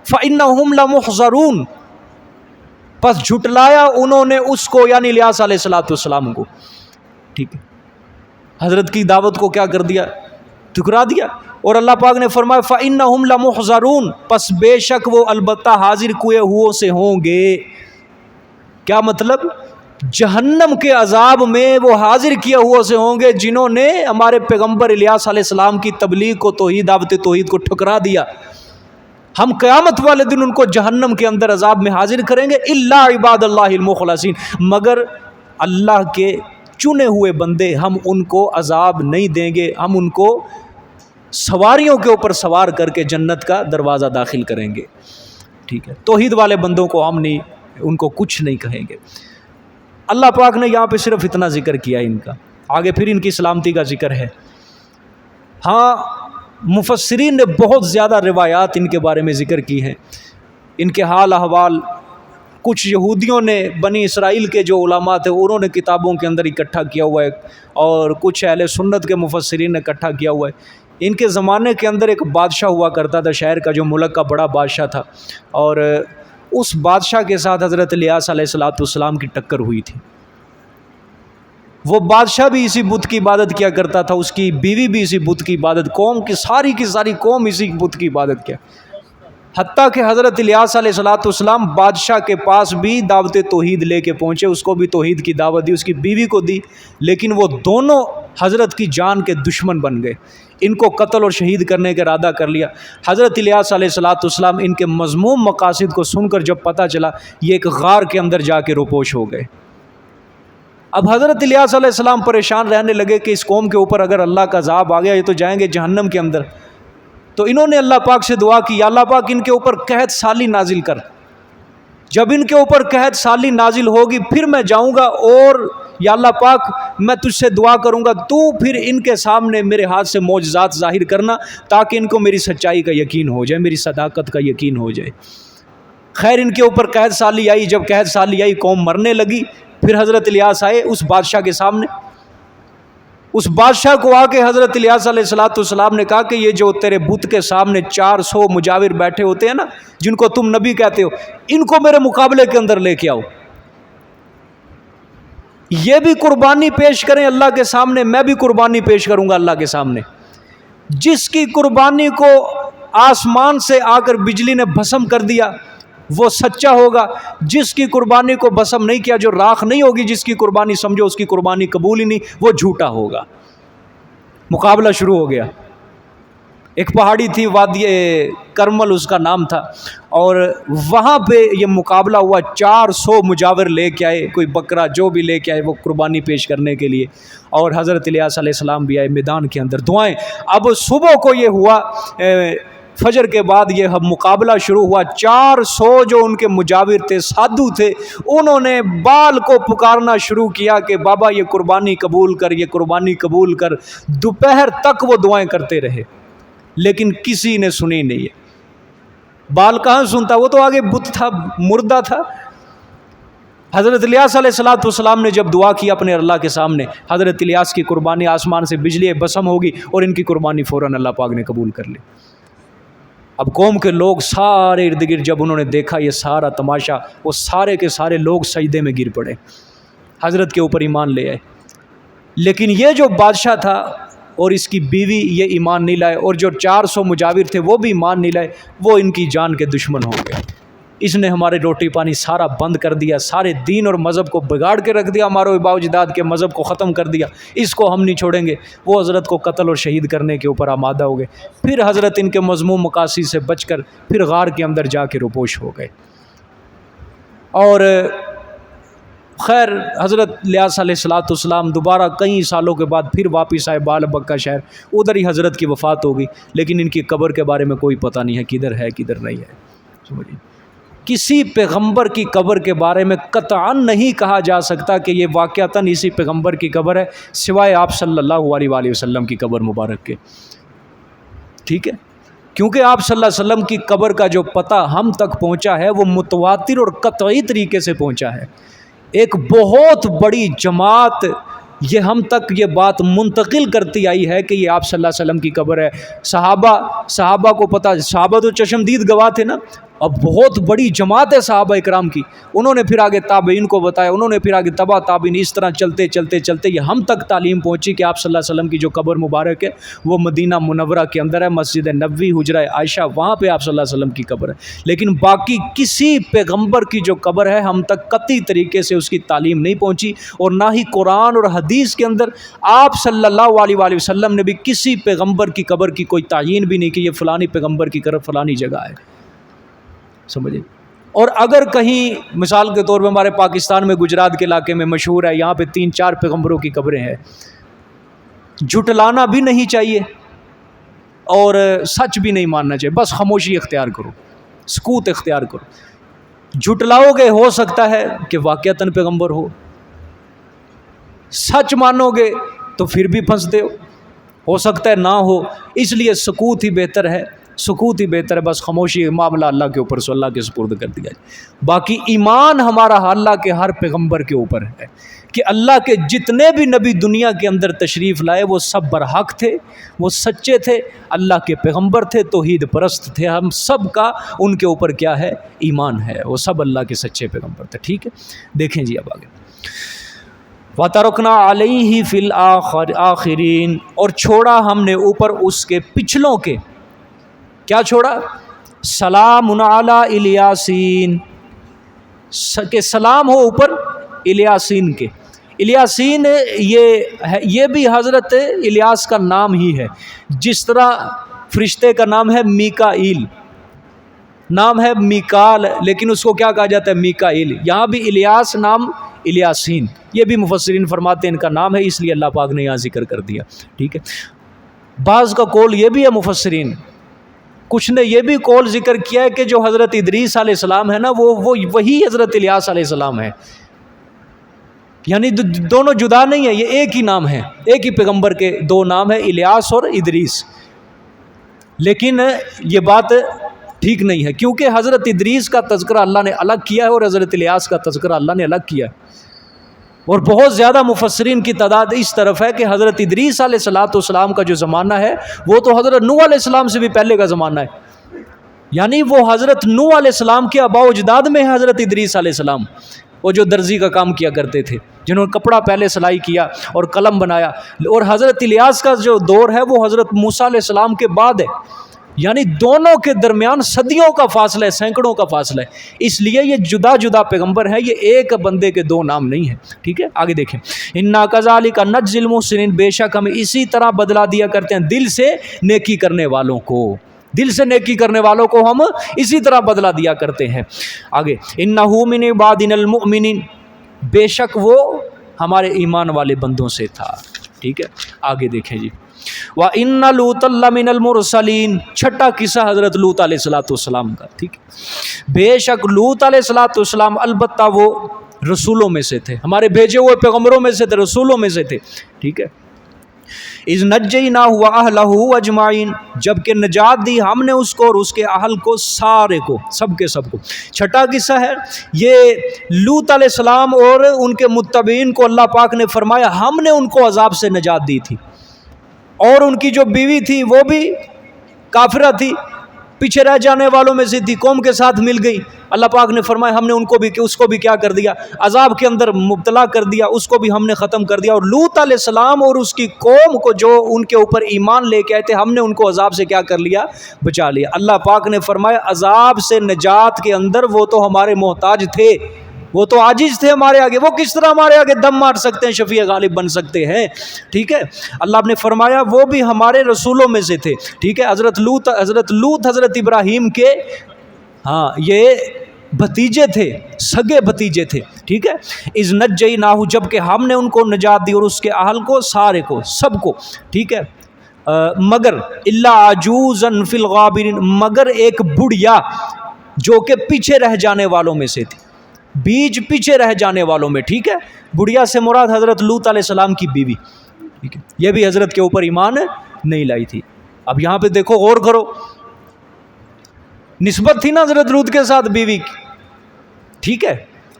فَإِنَّهُمْ لَمُحْضَرُونَ، پس جھٹلایا انہوں نے اس کو، یعنی الیاس علیہ الصلوۃ والسلام کو، ٹھیک ہے، حضرت کی دعوت کو کیا کر دیا؟ ٹھکرا دیا۔ اور اللہ پاک نے فرمایا فَإِنَّهُمْ لَمُحْضَرُونَ، پس بے شک وہ البتہ حاضر کیے ہوئے سے ہوں گے۔ کیا مطلب؟ جہنم کے عذاب میں وہ حاضر کیے ہوئے سے ہوں گے جنہوں نے ہمارے پیغمبر الیاس علیہ السلام کی تبلیغ کو، توحید، دعوت توحید کو ٹھکرا دیا۔ ہم قیامت والے دن ان کو جہنم کے اندر عذاب میں حاضر کریں گے، الا عباد اللہ المخلصین، مگر اللہ کے چنے ہوئے بندے، ہم ان کو عذاب نہیں دیں گے، ہم ان کو سواریوں کے اوپر سوار کر کے جنت کا دروازہ داخل کریں گے، ٹھیک ہے۔ توحید والے بندوں کو ہم نہیں، ان کو کچھ نہیں کہیں گے۔ اللہ پاک نے یہاں پہ صرف اتنا ذکر کیا ان کا، آگے پھر ان کی سلامتی کا ذکر ہے۔ ہاں مفسرین نے بہت زیادہ روایات ان کے بارے میں ذکر کی ہیں، ان کے حال احوال کچھ یہودیوں نے بنی اسرائیل کے جو علماء تھے انہوں نے کتابوں کے اندر اکٹھا کیا ہوا ہے، اور کچھ اہل سنت کے مفسرین نے اکٹھا کیا ہوا ہے۔ ان کے زمانے کے اندر ایک بادشاہ ہوا کرتا تھا شہر کا، جو ملک کا بڑا بادشاہ تھا، اور اس بادشاہ کے ساتھ حضرت الیاس علیہ السلام کی ٹکر ہوئی تھی۔ وہ بادشاہ بھی اسی بت کی عبادت کیا کرتا تھا، اس کی بیوی بھی اسی بت کی عبادت، قوم کی ساری قوم اسی بت کی عبادت کیا، حتیٰ کہ حضرت الیاس علیہ السلام بادشاہ کے پاس بھی دعوت توحید لے کے پہنچے، اس کو بھی توحید کی دعوت دی، اس کی بیوی کو دی، لیکن وہ دونوں حضرت کی جان کے دشمن بن گئے، ان کو قتل اور شہید کرنے کا ارادہ کر لیا۔ حضرت الیاس علیہ السلام ان کے مذموم مقاصد کو سن کر جب پتہ چلا، یہ ایک غار کے اندر جا کے روپوش ہو گئے۔ اب حضرت الیاس علیہ السلام پریشان رہنے لگے کہ اس قوم کے اوپر اگر اللہ کا عذاب آ گیا یہ تو جائیں گے جہنم کے اندر۔ تو انہوں نے اللہ پاک سے دعا کی، یا اللہ پاک ان کے اوپر قحط سالی نازل کر، جب ان کے اوپر قحط سالی نازل ہوگی پھر میں جاؤں گا، اور یا اللہ پاک میں تجھ سے دعا کروں گا تو پھر ان کے سامنے میرے ہاتھ سے معجزات ظاہر کرنا، تاکہ ان کو میری سچائی کا یقین ہو جائے، میری صداقت کا یقین ہو جائے۔ خیر ان کے اوپر قحط سالی آئی، جب قحط سالی آئی قوم مرنے لگی، پھر حضرت الیاس آئے اس بادشاہ کے سامنے، اس بادشاہ کو آ کے حضرت الیاس علیہ السلام نے کہا کہ یہ جو تیرے بت کے سامنے 400 مجاور بیٹھے ہوتے ہیں نا، جن کو تم نبی کہتے ہو، ان کو میرے مقابلے کے اندر لے کے آؤ، یہ بھی قربانی پیش کریں اللہ کے سامنے، میں بھی قربانی پیش کروں گا اللہ کے سامنے۔ جس کی قربانی کو آسمان سے آ کر بجلی نے بھسم کر دیا وہ سچا ہوگا، جس کی قربانی کو بھسم نہیں کیا، جو راکھ نہیں ہوگی جس کی قربانی، سمجھو اس کی قربانی قبول ہی نہیں، وہ جھوٹا ہوگا۔ مقابلہ شروع ہو گیا۔ ایک پہاڑی تھی وادی کرمل اس کا نام تھا، اور وہاں پہ یہ مقابلہ ہوا، 400 مجاور لے کے آئے، کوئی بکرا جو بھی لے کے آئے وہ قربانی پیش کرنے کے لیے، اور حضرت الیاس علیہ السلام بھی آئے میدان کے اندر دعائیں۔ اب صبح کو یہ ہوا، فجر کے بعد یہ مقابلہ شروع ہوا، 400 جو ان کے مجاور تھے، سادھو تھے، انہوں نے بال کو پکارنا شروع کیا کہ بابا یہ قربانی قبول کر، یہ قربانی قبول کر۔ دوپہر تک وہ دعائیں کرتے رہے لیکن کسی نے سنی نہیں ہے۔ بال کہاں سنتا، وہ تو آگے بت تھا، مردہ تھا۔ حضرت الیاس علیہ السلام نے جب دعا کی اپنے اللہ کے سامنے، حضرت الیاس کی قربانی آسمان سے بجلی بسم ہوگی اور ان کی قربانی فوراً اللہ پاک نے قبول کر لی۔ اب قوم کے لوگ سارے ارد گرد جب انہوں نے دیکھا یہ سارا تماشا، وہ سارے کے سارے لوگ سجدے میں گر پڑے، حضرت کے اوپر ایمان لے آئے۔ لیکن یہ جو بادشاہ تھا اور اس کی بیوی یہ ایمان نہیں لائے، اور جو 400 مجاور تھے وہ بھی ایمان نہیں لائے، وہ ان کی جان کے دشمن ہو گئے۔ اس نے ہمارے روٹی پانی سارا بند کر دیا، سارے دین اور مذہب کو بگاڑ کے رکھ دیا، ہمارے آباء و اجداد کے مذہب کو ختم کر دیا، اس کو ہم نہیں چھوڑیں گے۔ وہ حضرت کو قتل اور شہید کرنے کے اوپر آمادہ ہو گئے۔ پھر حضرت ان کے مذموم مقاصد سے بچ کر پھر غار کے اندر جا کے روپوش ہو گئے۔ اور خیر حضرت الیاس علیہ السلام دوبارہ کئی سالوں کے بعد پھر واپس آئے بال بکہ شہر، ادھر ہی حضرت کی وفات ہو گئی، لیکن ان کی قبر کے بارے میں کوئی پتہ نہیں ہے کدھر ہے کدھر نہیں ہے۔ سمجھیے کسی پیغمبر کی قبر کے بارے میں قطعاً نہیں کہا جا سکتا کہ یہ واقعتاً اسی پیغمبر کی قبر ہے، سوائے آپ صلی اللہ علیہ وآلہ وسلم کی قبر مبارک کے، ٹھیک ہے؟ کیونکہ آپ صلی اللہ علیہ وسلم کی قبر کا جو پتہ ہم تک پہنچا ہے وہ متواتر اور قطعی طریقے سے پہنچا ہے۔ ایک بہت بڑی جماعت یہ ہم تک یہ بات منتقل کرتی آئی ہے کہ یہ آپ صلی اللہ علیہ وسلم کی قبر ہے۔ صحابہ کو پتہ، صحابہ تو چشمدید گواہ تھے نا، اب بہت بڑی جماعت ہے صحابہ اکرام کی، انہوں نے پھر آگے تابعین کو بتایا، انہوں نے پھر آگے تبع تابعین، اس طرح چلتے چلتے چلتے یہ ہم تک تعلیم پہنچی کہ آپ صلی اللہ علیہ وسلم کی جو قبر مبارک ہے وہ مدینہ منورہ کے اندر ہے، مسجد نبوی حجرہ عائشہ، وہاں پہ آپ صلی اللہ علیہ وسلم کی قبر ہے۔ لیکن باقی کسی پیغمبر کی جو قبر ہے ہم تک قطعی طریقے سے اس کی تعلیم نہیں پہنچی، اور نہ ہی قرآن اور حدیث کے اندر آپ صلی اللہ علیہ وآلہ وسلم نے بھی کسی پیغمبر کی قبر کی کوئی تعیین بھی نہیں کہ یہ فلانی پیغمبر کی قبر فلانی جگہ ہے، سمجھے۔ اور اگر کہیں مثال کے طور پہ ہمارے پاکستان میں گجرات کے علاقے میں مشہور ہے، یہاں پہ 3-4 پیغمبروں کی قبریں ہیں، جھٹلانا بھی نہیں چاہیے اور سچ بھی نہیں ماننا چاہیے، بس خاموشی اختیار کرو، سکوت اختیار کرو۔ جھٹلاؤ گے ہو سکتا ہے کہ واقعتاً پیغمبر سچ مانو گے تو پھر بھی پھنستے ہو سکتا ہے نہ ہو، اس لیے سکوت ہی بہتر ہے۔ سکوت ہی بہتر ہے، بس خاموشی، معاملہ اللہ کے اوپر سے اللہ کے سپرد کر دیا جائے۔ باقی ایمان ہمارا اللہ کے ہر پیغمبر کے اوپر ہے کہ اللہ کے جتنے بھی نبی دنیا کے اندر تشریف لائے وہ سب برحق تھے، وہ سچے تھے، اللہ کے پیغمبر تھے، توحید پرست تھے، ہم سب کا ان کے اوپر کیا ہے؟ ایمان ہے، وہ سب اللہ کے سچے پیغمبر تھے۔ ٹھیک ہے، دیکھیں جی اب آگے، وَتَرَكْنَا عَلَيْهِ فِي الْآخِرِينَ، اور چھوڑا ہم نے اوپر اس کے پچھلوں کے، کیا چھوڑا؟ سلام علی الیاسین، کہ سلام ہو اوپر الیاسین کے۔ الیاسین یہ بھی حضرت الیاس کا نام ہی ہے، جس طرح فرشتے کا نام ہے میکائیل، نام ہے میکال لیکن اس کو کیا کہا جاتا ہے؟ میکائیل۔ یہاں بھی الیاس نام الیاسین، یہ بھی مفسرین فرماتے ہیں ان کا نام ہے، اس لیے اللہ پاک نے یہاں ذکر کر دیا۔ ٹھیک ہے، بعض کا قول یہ بھی ہے مفسرین، کچھ نے یہ بھی قول ذکر کیا ہے کہ جو حضرت ادریس علیہ السلام ہے نا وہ وہی حضرت الیاس علیہ السلام ہے، یعنی دونوں جدا نہیں ہیں، یہ ایک ہی نام ہے، ایک ہی پیغمبر کے دو نام ہیں، الیاس اور ادریس۔ لیکن یہ بات ٹھیک نہیں ہے، کیونکہ حضرت ادریس کا تذکرہ اللہ نے الگ کیا ہے اور حضرت الیاس کا تذکرہ اللہ نے الگ کیا ہے، اور بہت زیادہ مفسرین کی تعداد اس طرف ہے کہ حضرت ادریس علیہ السلام کا جو زمانہ ہے وہ تو حضرت نوح علیہ السلام سے بھی پہلے کا زمانہ ہے، یعنی وہ حضرت نوح علیہ السلام کے آباء و اجداد میں ہے حضرت ادریس علیہ السلام، وہ جو درزی کا کام کیا کرتے تھے، جنہوں نے کپڑا پہلے سلائی کیا اور قلم بنایا۔ اور حضرت الیاس کا جو دور ہے وہ حضرت موسیٰ علیہ السلام کے بعد ہے، یعنی دونوں کے درمیان صدیوں کا فاصلہ ہے، سینکڑوں کا فاصلہ ہے، اس لیے یہ جدا جدا پیغمبر ہیں، یہ ایک بندے کے دو نام نہیں ہیں۔ ٹھیک ہے، آگے دیکھیں، اِنَّا كَذَلِكَ نَجْزِي الْمُحْسِنِينَ، بے شک ہم اسی طرح بدلہ دیا کرتے ہیں دل سے نیکی کرنے والوں کو، دل سے نیکی کرنے والوں کو ہم اسی طرح بدلہ دیا کرتے ہیں۔ آگے، إِنَّهُ مِنْ عِبَادِنَا الْمُؤْمِنِينَ، بے شک وہ ہمارے ایمان والے بندوں سے تھا۔ ٹھیک ہے، آگے دیکھیں جی، وَإِنَّ لُوطًا لَّمِنَ الْمُرْسَلِينَ، چھٹا قصہ حضرت لوط علیہ السلام کا۔ ٹھیک ہے، بے شک لوط علیہ السلام البتہ وہ رسولوں میں سے تھے، ہمارے بھیجے ہوئے پیغمبروں میں سے تھے، رسولوں میں سے تھے۔ ٹھیک ہے، اِذْ نَجَّيْنَاهُ وَأَهْلَهُ أَجْمَعِينَ، جب کہ نجات دی ہم نے اس کو اور اس کے اہل کو، سارے کو، سب کے سب کو۔ چھٹا قصہ ہے یہ لوط علیہ السلام اور ان کے متبعین کو اللہ پاک نے فرمایا ہم نے ان کو عذاب سے نجات دی تھی، اور ان کی جو بیوی تھی وہ بھی کافرہ تھی، پیچھے رہ جانے والوں میں سے تھی، قوم کے ساتھ مل گئی، اللہ پاک نے فرمایا ہم نے ان کو بھی، اس کو بھی کیا کر دیا؟ عذاب کے اندر مبتلا کر دیا، اس کو بھی ہم نے ختم کر دیا۔ اور لوط علیہ السلام اور اس کی قوم کو جو ان کے اوپر ایمان لے کے آئے تھے ہم نے ان کو عذاب سے کیا کر لیا؟ بچا لیا۔ اللہ پاک نے فرمایا عذاب سے نجات کے اندر وہ تو ہمارے محتاج تھے، وہ تو عاجز تھے ہمارے آگے، وہ کس طرح ہمارے آگے دم مار سکتے ہیں، شفیع غالب بن سکتے ہیں؟ ٹھیک ہے، اللہ نے فرمایا وہ بھی ہمارے رسولوں میں سے تھے۔ ٹھیک ہے، حضرت لوط حضرت ابراہیم کے یہ بھتیجے تھے، سگے بھتیجے تھے۔ ٹھیک ہے، اِذْ نَجَّيْنَاهُ، جب کہ ہم نے ان کو نجات دی اور اس کے اہل کو، سارے کو، سب کو۔ ٹھیک ہے، مگر الا عجوزا فی الغابرین، مگر ایک بڑھیا جو کہ پیچھے رہ جانے والوں میں سے تھی، بیچ پیچھے رہ جانے والوں میں۔ ٹھیک ہے، بڑھیا سے مراد حضرت لوط علیہ السلام کی بیوی، ٹھیک ہے، یہ بھی حضرت کے اوپر ایمان نہیں لائی تھی۔ اب یہاں پہ دیکھو، غور کرو، نسبت تھی نا حضرت لوط کے ساتھ بیوی کی، ٹھیک ہے،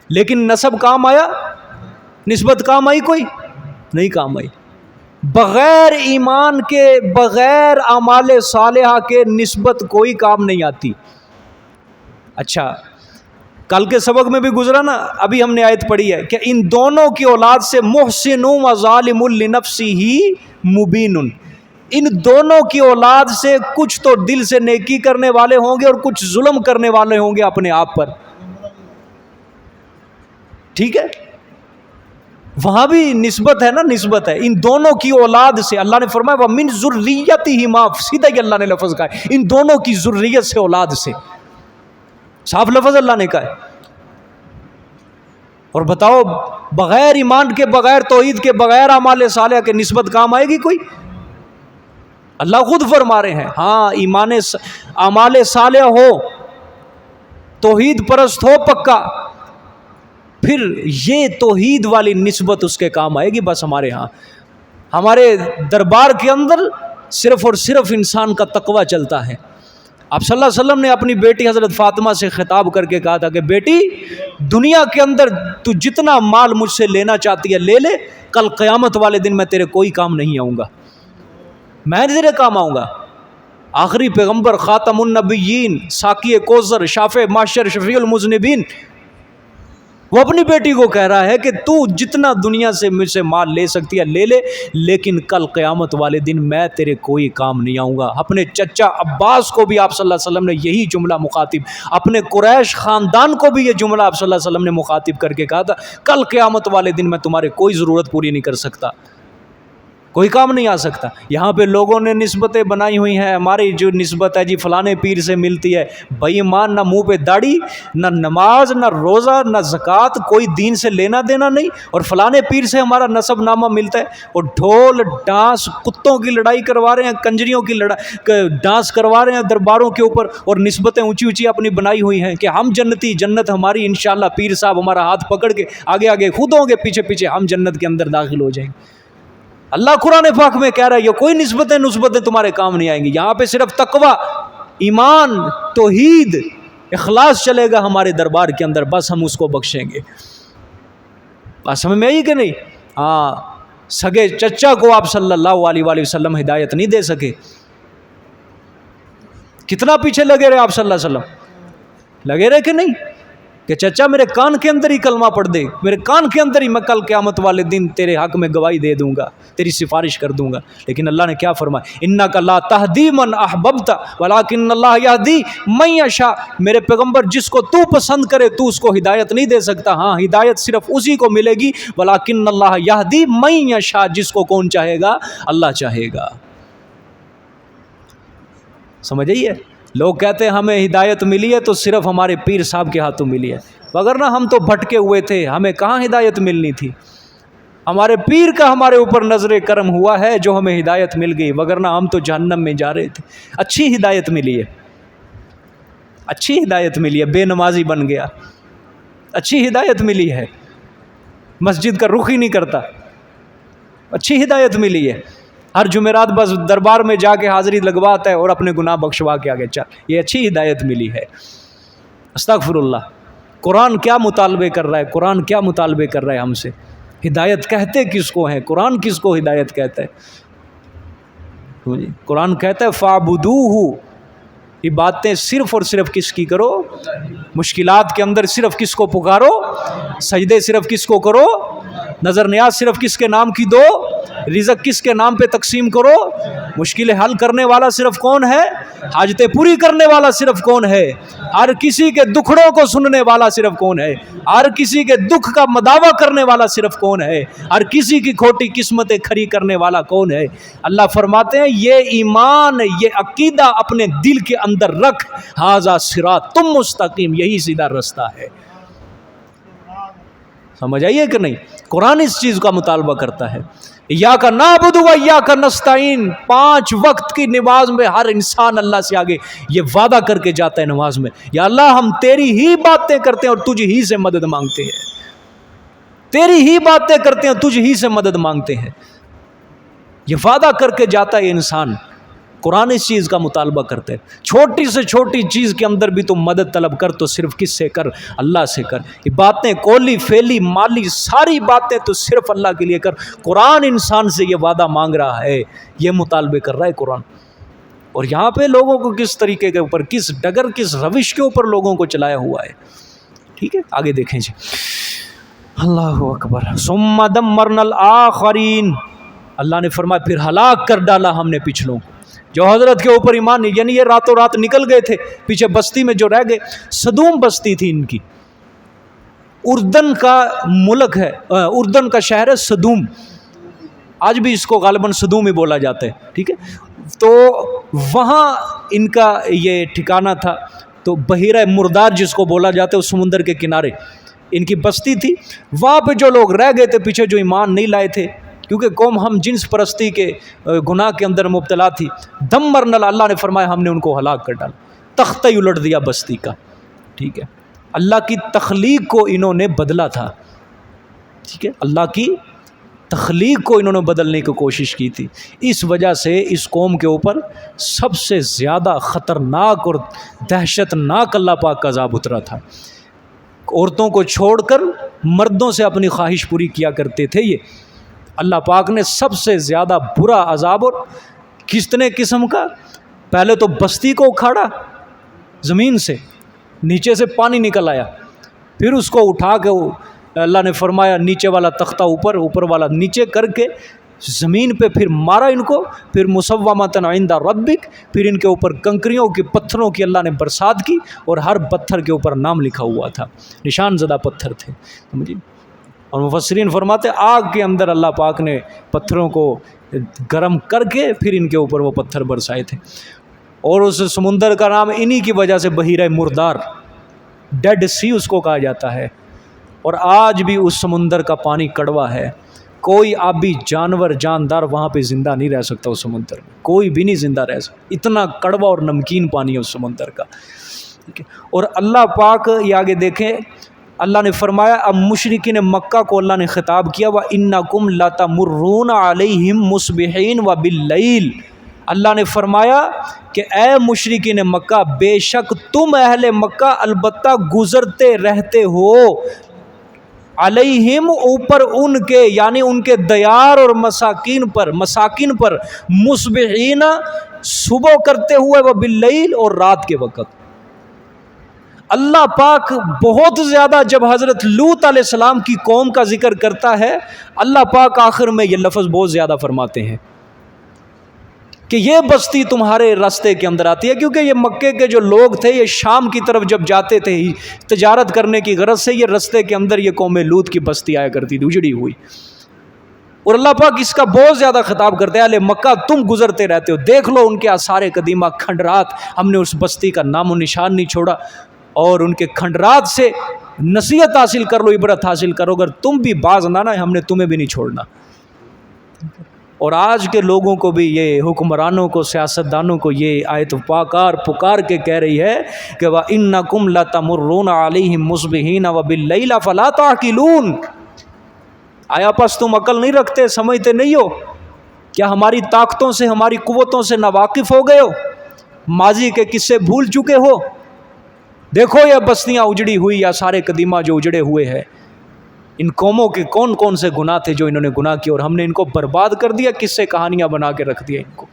لیکن نسب کام آیا؟ نسبت کام آئی؟ کوئی نہیں کام آئی۔ بغیر ایمان کے، بغیر اعمال صالحہ کے نسبت کوئی کام نہیں آتی۔ اچھا، کل کے سبق میں بھی گزرا نا، ابھی ہم نے آیت پڑھی ہے کہ ان دونوں کی اولاد سے محسن و ظالم لنفسہ مبین، ان دونوں کی اولاد سے کچھ تو دل سے نیکی کرنے والے ہوں گے اور کچھ ظلم کرنے والے ہوں گے اپنے آپ پر۔ ٹھیک ہے، وہاں بھی نسبت ہے نا، نسبت ہے ان دونوں کی اولاد سے۔ اللہ نے فرمایا وَمِن ذُرِّيَّتِهِمَا، سیدھا ہی اللہ نے لفظ کہا ہے ان دونوں کی ذریت سے، اولاد سے، صاف لفظ اللہ نے کہا ہے۔ اور بتاؤ، بغیر ایمان کے، بغیر توحید کے، بغیر اعمال صالحہ کے نسبت کام آئے گی کوئی؟ اللہ خود فرما رہے ہیں ہاں، ایمان اعمال صالح ہو، توحید پرست ہو پکا، پھر یہ توحید والی نسبت اس کے کام آئے گی۔ بس ہمارے ہاں، ہمارے دربار کے اندر صرف اور صرف انسان کا تقوی چلتا ہے، آپ صلی اللہ علیہ وسلم نے اپنی بیٹی حضرت فاطمہ سے خطاب کر کے کہا تھا کہ بیٹی دنیا کے اندر تو جتنا مال مجھ سے لینا چاہتی ہے لے لے، کل قیامت والے دن میں تیرے کوئی کام نہیں آؤں گا، میں تیرے کام آؤں گا۔ آخری پیغمبر، خاتم النبیین، ساقی کوثر، شافع محشر، شفیع المذنبین، وہ اپنی بیٹی کو کہہ رہا ہے کہ تو جتنا دنیا سے مجھ سے مال لے سکتی ہے لے لے، لیکن کل قیامت والے دن میں تیرے کوئی کام نہیں آؤں گا۔ اپنے چچا عباس کو بھی آپ صلی اللہ علیہ وسلم نے یہی جملہ مخاطب، اپنے قریش خاندان کو بھی یہ جملہ آپ صلی اللہ علیہ وسلم نے مخاطب کر کے کہا تھا، کل قیامت والے دن میں تمہارے کوئی ضرورت پوری نہیں کر سکتا، کوئی کام نہیں آ سکتا۔ یہاں پہ لوگوں نے نسبتیں بنائی ہوئی ہیں، ہماری جو نسبت ہے جی فلانے پیر سے ملتی ہے، بھائی ایمان، نہ منہ پہ داڑھی، نہ نماز، نہ روزہ، نہ زکوٰۃ، کوئی دین سے لینا دینا نہیں، اور فلانے پیر سے ہمارا نسب نامہ ملتا ہے، اور ڈھول ڈانس، کتوں کی لڑائی کروا رہے ہیں، کنجریوں کی ڈانس کروا رہے ہیں درباروں کے اوپر، اور نسبتیں اونچی اونچی اپنی بنائی ہوئی ہیں کہ ہم جنتی، جنت ہماری انشاءاللہ، پیر صاحب ہمارا ہاتھ پکڑ کے آگے آگے خود ہوں گے، پیچھے پیچھے ہم جنت کے اندر داخل ہو جائیں گے۔ اللہ قرآن پاک میں کہہ رہا ہے یہ کوئی نسبتیں تمہارے کام نہیں آئیں گی، یہاں پہ صرف تقوی، ایمان، توحید، اخلاص چلے گا ہمارے دربار کے اندر، بس ہم اس کو بخشیں گے۔ بات سمجھ میں آئی کہ نہیں؟ ہاں، سگے چچا کو آپ صلی اللہ علیہ وآلہ وسلم ہدایت نہیں دے سکے، کتنا پیچھے لگے رہے آپ صلی اللہ علیہ وسلم، لگے رہے کہ نہیں، کہ چچا میرے کان کے اندر ہی کلمہ پڑھ دے، میرے کان کے اندر ہی میں کل قیامت والے دن تیرے حق میں گواہی دے دوں گا، تیری سفارش کر دوں گا۔ لیکن اللہ نے کیا فرمایا، انک لا تہدی من احببت ولکن اللہ یہدی من یشاء، میرے پیغمبر جس کو تو پسند کرے تو اس کو ہدایت نہیں دے سکتا، ہاں ہدایت صرف اسی کو ملے گی، ولکن اللہ یہدی من یشاء، جس کو کون چاہے گا؟ اللہ چاہے گا۔ سمجھ آئیے؟ لوگ کہتے ہیں ہمیں ہدایت ملی ہے تو صرف ہمارے پیر صاحب کے ہاتھوں ملی ہے، وگرنہ ہم تو بھٹکے ہوئے تھے، ہمیں کہاں ہدایت ملنی تھی، ہمارے پیر کا ہمارے اوپر نظر کرم ہوا ہے جو ہمیں ہدایت مل گئی، وگرنہ ہم تو جہنم میں جا رہے تھے۔ اچھی ہدایت ملی ہے، اچھی ہدایت ملی ہے، بے نمازی بن گیا، اچھی ہدایت ملی ہے، مسجد کا رخ ہی نہیں کرتا، اچھی ہدایت ملی ہے، ہر جمعرات بس دربار میں جا کے حاضری لگواتا ہے اور اپنے گناہ بخشوا کے آگے چل، یہ اچھی ہدایت ملی ہے۔ استغفر اللہ۔ قرآن کیا مطالبے کر رہا ہے، قرآن کیا مطالبے کر رہا ہے ہم سے؟ ہدایت کہتے کس کو ہیں؟ قرآن کس کو ہدایت کہتا ہے؟ قرآن کہتا ہے فَاعْبُدُوهُ، یہ باتیں صرف اور صرف کس کی کرو؟ مشکلات کے اندر صرف کس کو پکارو؟ سجدے صرف کس کو کرو؟ نظر نیاز صرف کس کے نام کی دو؟ رزق کس کے نام پہ تقسیم کرو؟ مشکلیں حل کرنے والا صرف کون ہے؟ حاجتیں پوری کرنے والا صرف کون ہے؟ ہر کسی کے دکھڑوں کو سننے والا صرف کون ہے؟ ہر کسی کے دکھ کا مداوع کرنے والا صرف کون ہے؟ ہر کسی کی کھوٹی قسمتیں کھری کرنے والا کون ہے؟ اللہ فرماتے ہیں یہ ایمان، یہ عقیدہ اپنے دل کے اندر رکھ، ھذا صراط مستقیم، یہی سیدھا رستہ ہے۔ سمجھ آئیے کہ نہیں؟ قرآن اس چیز کا مطالبہ کرتا ہے۔ ایاک نعبد و ایاک نستعین، 5 وقت کی نماز میں ہر انسان اللہ سے آگے یہ وعدہ کر کے جاتا ہے نماز میں، یا اللہ ہم تیری ہی باتیں کرتے ہیں اور تجھ ہی سے مدد مانگتے ہیں، تیری ہی باتیں کرتے ہیں تجھ ہی سے مدد مانگتے ہیں، یہ وعدہ کر کے جاتا ہے انسان۔ قرآن اس چیز کا مطالبہ کرتے ہیں، چھوٹی سے چھوٹی چیز کے اندر بھی تم مدد طلب کر تو صرف کس سے کر؟ اللہ سے کر۔ یہ باتیں کولی فیلی مالی ساری باتیں تو صرف اللہ کے لیے کر۔ قرآن انسان سے یہ وعدہ مانگ رہا ہے، یہ مطالبے کر رہا ہے قرآن۔ اور یہاں پہ لوگوں کو کس طریقے کے اوپر، کس ڈگر، کس روش کے اوپر لوگوں کو چلایا ہوا ہے، ٹھیک ہے؟ آگے دیکھیں جی، اللہ اکبر۔ ثم دمرنا الآخرین، اللہ نے فرمایا پھر ہلاک کر ڈالا ہم نے پچھلوں کو، جو حضرت کے اوپر ایمان نہیں، یعنی یہ راتوں رات نکل گئے تھے، پیچھے بستی میں جو رہ گئے، صدوم بستی تھی ان کی، اردن کا ملک ہے، اردن کا شہر ہے صدوم، آج بھی اس کو غالباً صدوم ہی بولا جاتا ہے، ٹھیک ہے؟ تو وہاں ان کا یہ ٹھکانہ تھا، تو بحیرہ مردار جس کو بولا جاتا ہے، اس سمندر کے کنارے ان کی بستی تھی۔ وہاں پہ جو لوگ رہ گئے تھے پیچھے، جو ایمان نہیں لائے تھے، کیونکہ قوم ہم جنس پرستی کے گناہ کے اندر مبتلا تھی، دمرنا، اللہ نے فرمایا ہم نے ان کو ہلاک کر ڈالا، تختہ ہی الٹ دیا بستی کا، ٹھیک ہے؟ اللہ کی تخلیق کو انہوں نے بدلا تھا، ٹھیک ہے؟ اللہ کی تخلیق کو انہوں نے بدلنے کی کوشش کی تھی. اس وجہ سے اس قوم کے اوپر سب سے زیادہ خطرناک اور دہشت ناک اللہ پاک کا عذاب اترا تھا. عورتوں کو چھوڑ کر مردوں سے اپنی خواہش پوری کیا کرتے تھے. یہ اللہ پاک نے سب سے زیادہ برا عذاب، اور کتنے قسم کا. پہلے تو بستی کو اکھاڑا، زمین سے نیچے سے پانی نکل آیا، پھر اس کو اٹھا کے اللہ نے فرمایا نیچے والا تختہ اوپر، اوپر والا نیچے کر کے زمین پہ پھر مارا ان کو. پھر مسومۃ عند ربک، پھر ان کے اوپر کنکریوں کی، پتھروں کی اللہ نے برسات کی، اور ہر پتھر کے اوپر نام لکھا ہوا تھا، نشان زدہ پتھر تھے. اور مفسرین فرماتے آگ کے اندر اللہ پاک نے پتھروں کو گرم کر کے پھر ان کے اوپر وہ پتھر برسائے تھے. اور اس سمندر کا نام انہی کی وجہ سے بحیرہ مردار، ڈیڈ سی اس کو کہا جاتا ہے. اور آج بھی اس سمندر کا پانی کڑوا ہے. کوئی آبی جانور جاندار وہاں پہ زندہ نہیں رہ سکتا. اس سمندر میں کوئی بھی نہیں زندہ رہ سکتا، اتنا کڑوا اور نمکین پانی ہے اس سمندر کا. اور اللہ پاک یہ آگے دیکھیں، اللہ نے فرمایا، اب مشرکین مکہ کو اللہ نے خطاب کیا، وَإِنَّكُمْ لَتَمُرُّونَ عَلَيْهِمْ مُصْبِحِينَ وَبِاللَّيْلِ. اللہ نے فرمایا کہ اے مشرکین مکہ، بے شک تم اہل مکہ البتہ گزرتے رہتے ہو، علیہم اوپر ان کے، یعنی ان کے دیار اور مساکین پر مصبحین صبح کرتے ہوئے، وباللیل اور رات کے وقت. اللہ پاک بہت زیادہ جب حضرت لوط علیہ السلام کی قوم کا ذکر کرتا ہے، اللہ پاک آخر میں یہ لفظ بہت زیادہ فرماتے ہیں کہ یہ بستی تمہارے راستے کے اندر آتی ہے. کیونکہ یہ مکے کے جو لوگ تھے، یہ شام کی طرف جب جاتے تھے تجارت کرنے کی غرض سے، یہ راستے کے اندر یہ قوم لوط کی بستی آیا کرتی تھی، اجڑی ہوئی. اور اللہ پاک اس کا بہت زیادہ خطاب کرتے ہیں، اہل مکہ تم گزرتے رہتے ہو، دیکھ لو ان کے آثار قدیمہ کھنڈرات، ہم نے اس بستی کا نام و نشان نہیں چھوڑا. اور ان کے کھنڈرات سے نصیحت حاصل کر لو، عبرت حاصل کرو، اگر تم بھی باز نہ آئے ہم نے تمہیں بھی نہیں چھوڑنا. اور آج کے لوگوں کو بھی، یہ حکمرانوں کو، سیاستدانوں کو یہ آیت پکار کے کہہ رہی ہے کہ وَإِنَّكُمْ لَتَمُرُّونَ عَلَيْهِمْ مُصْبِحِينَ وَبِاللَّيْلَ فَلَا تَعْقِلُونَ. آیا پس تم عقل نہیں رکھتے، سمجھتے نہیں ہو؟ کیا ہماری طاقتوں سے، ہماری قوتوں سے ناواقف ہو گئے ہو؟ ماضی کے قصے بھول چکے ہو؟ دیکھو یہ بستیاں اجڑی ہوئی، یا سارے قدیمہ جو اجڑے ہوئے ہیں، ان قوموں کے کون کون سے گناہ تھے جو انہوں نے گناہ کیے، اور ہم نے ان کو برباد کر دیا، قصے کہانیاں بنا کے رکھ دیا ان کو.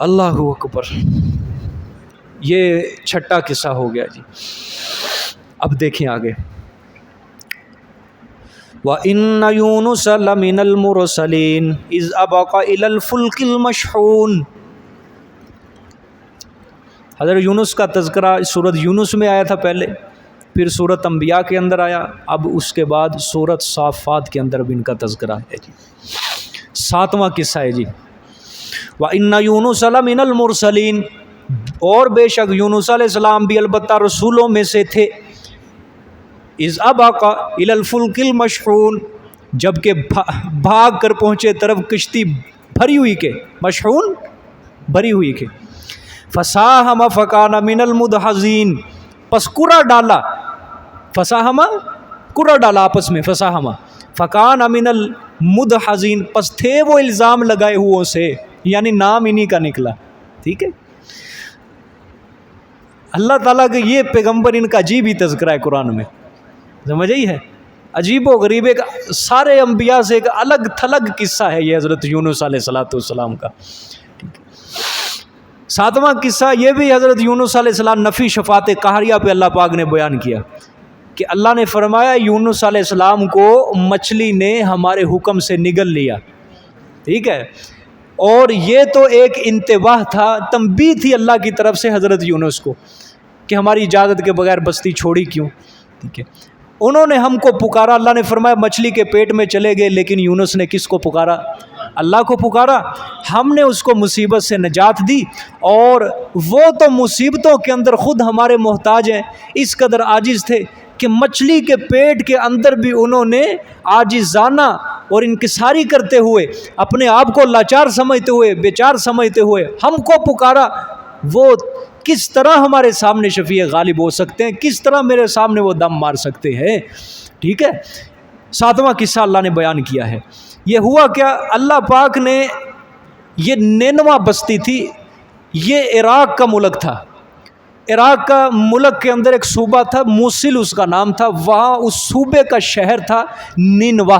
اللہ اکبر. یہ چھٹا قصہ ہو گیا جی. اب دیکھیں آگے، وَإِنَّ يُونُسَ لَمِنَ الْمُرْسَلِينَ إِذْ أَبَقَ إِلَى الْفُلْكِ الْمَشْحُونِ. حضرت یونس کا تذکرہ سورت یونس میں آیا تھا پہلے، پھر سورت انبیاء کے اندر آیا، اب اس کے بعد سورت صافات کے اندر بھی ان کا تذکرہ ہے جی. 7واں قصہ ہے جی. وَإِنَّ يُونُسَ لَمِنَ الْمُرْسَلِينَ، اور بے شک یونس علیہ السلام بھی البتہ رسولوں میں سے تھے. اِذْ أَبَقَ إِلَى الْفُلْكِ الْمَشْحُونِ، جب کہ بھاگ کر پہنچے طرف کشتی بھری ہوئی کے، مشحون بھری ہوئی کے. فساہم فکان من المدحضین، پس کرا ڈالا، فساہم کرا ڈالا آپس میں، فساہم فکان من المدحضین، پس تھے وہ الزام لگائے ہوا سے، یعنی نام انہی کا نکلا. ٹھیک ہے، اللہ تعالیٰ کے یہ پیغمبر ان کا عجیب ہی تذکرہ ہے قرآن میں، سمجھ آئی ہے؟ عجیب و غریب، ایک سارے انبیاء سے ایک الگ تھلگ قصہ ہے یہ حضرت یونس علیہ السلام کا. 7واں قصہ یہ بھی حضرت یونس علیہ السلام نفی شفاعت قہریہ پہ اللہ پاک نے بیان کیا کہ اللہ نے فرمایا یونس علیہ السلام کو مچھلی نے ہمارے حکم سے نگل لیا. ٹھیک ہے، اور یہ تو ایک انتباہ تھا، تنبیہ تھی اللہ کی طرف سے حضرت یونس کو کہ ہماری اجازت کے بغیر بستی چھوڑی کیوں. ٹھیک ہے، انہوں نے ہم کو پکارا، اللہ نے فرمایا مچھلی کے پیٹ میں چلے گئے، لیکن یونس نے کس کو پکارا؟ اللہ کو پکارا. ہم نے اس کو مصیبت سے نجات دی، اور وہ تو مصیبتوں کے اندر خود ہمارے محتاج ہیں، اس قدر عاجز تھے کہ مچھلی کے پیٹ کے اندر بھی انہوں نے عاجزانہ اور انکساری کرتے ہوئے، اپنے آپ کو لاچار سمجھتے ہوئے، بیچار سمجھتے ہوئے ہم کو پکارا. وہ کس طرح ہمارے سامنے شفیع غالب ہو سکتے ہیں، کس طرح میرے سامنے وہ دم مار سکتے ہیں. ٹھیک ہے، 7واں قصہ اللہ نے بیان کیا ہے. یہ ہوا کیا، اللہ پاک نے، یہ نینوا بستی تھی، یہ عراق کا ملک تھا، عراق کا ملک کے اندر ایک صوبہ تھا، موصل اس کا نام تھا، وہاں اس صوبے کا شہر تھا نینوا،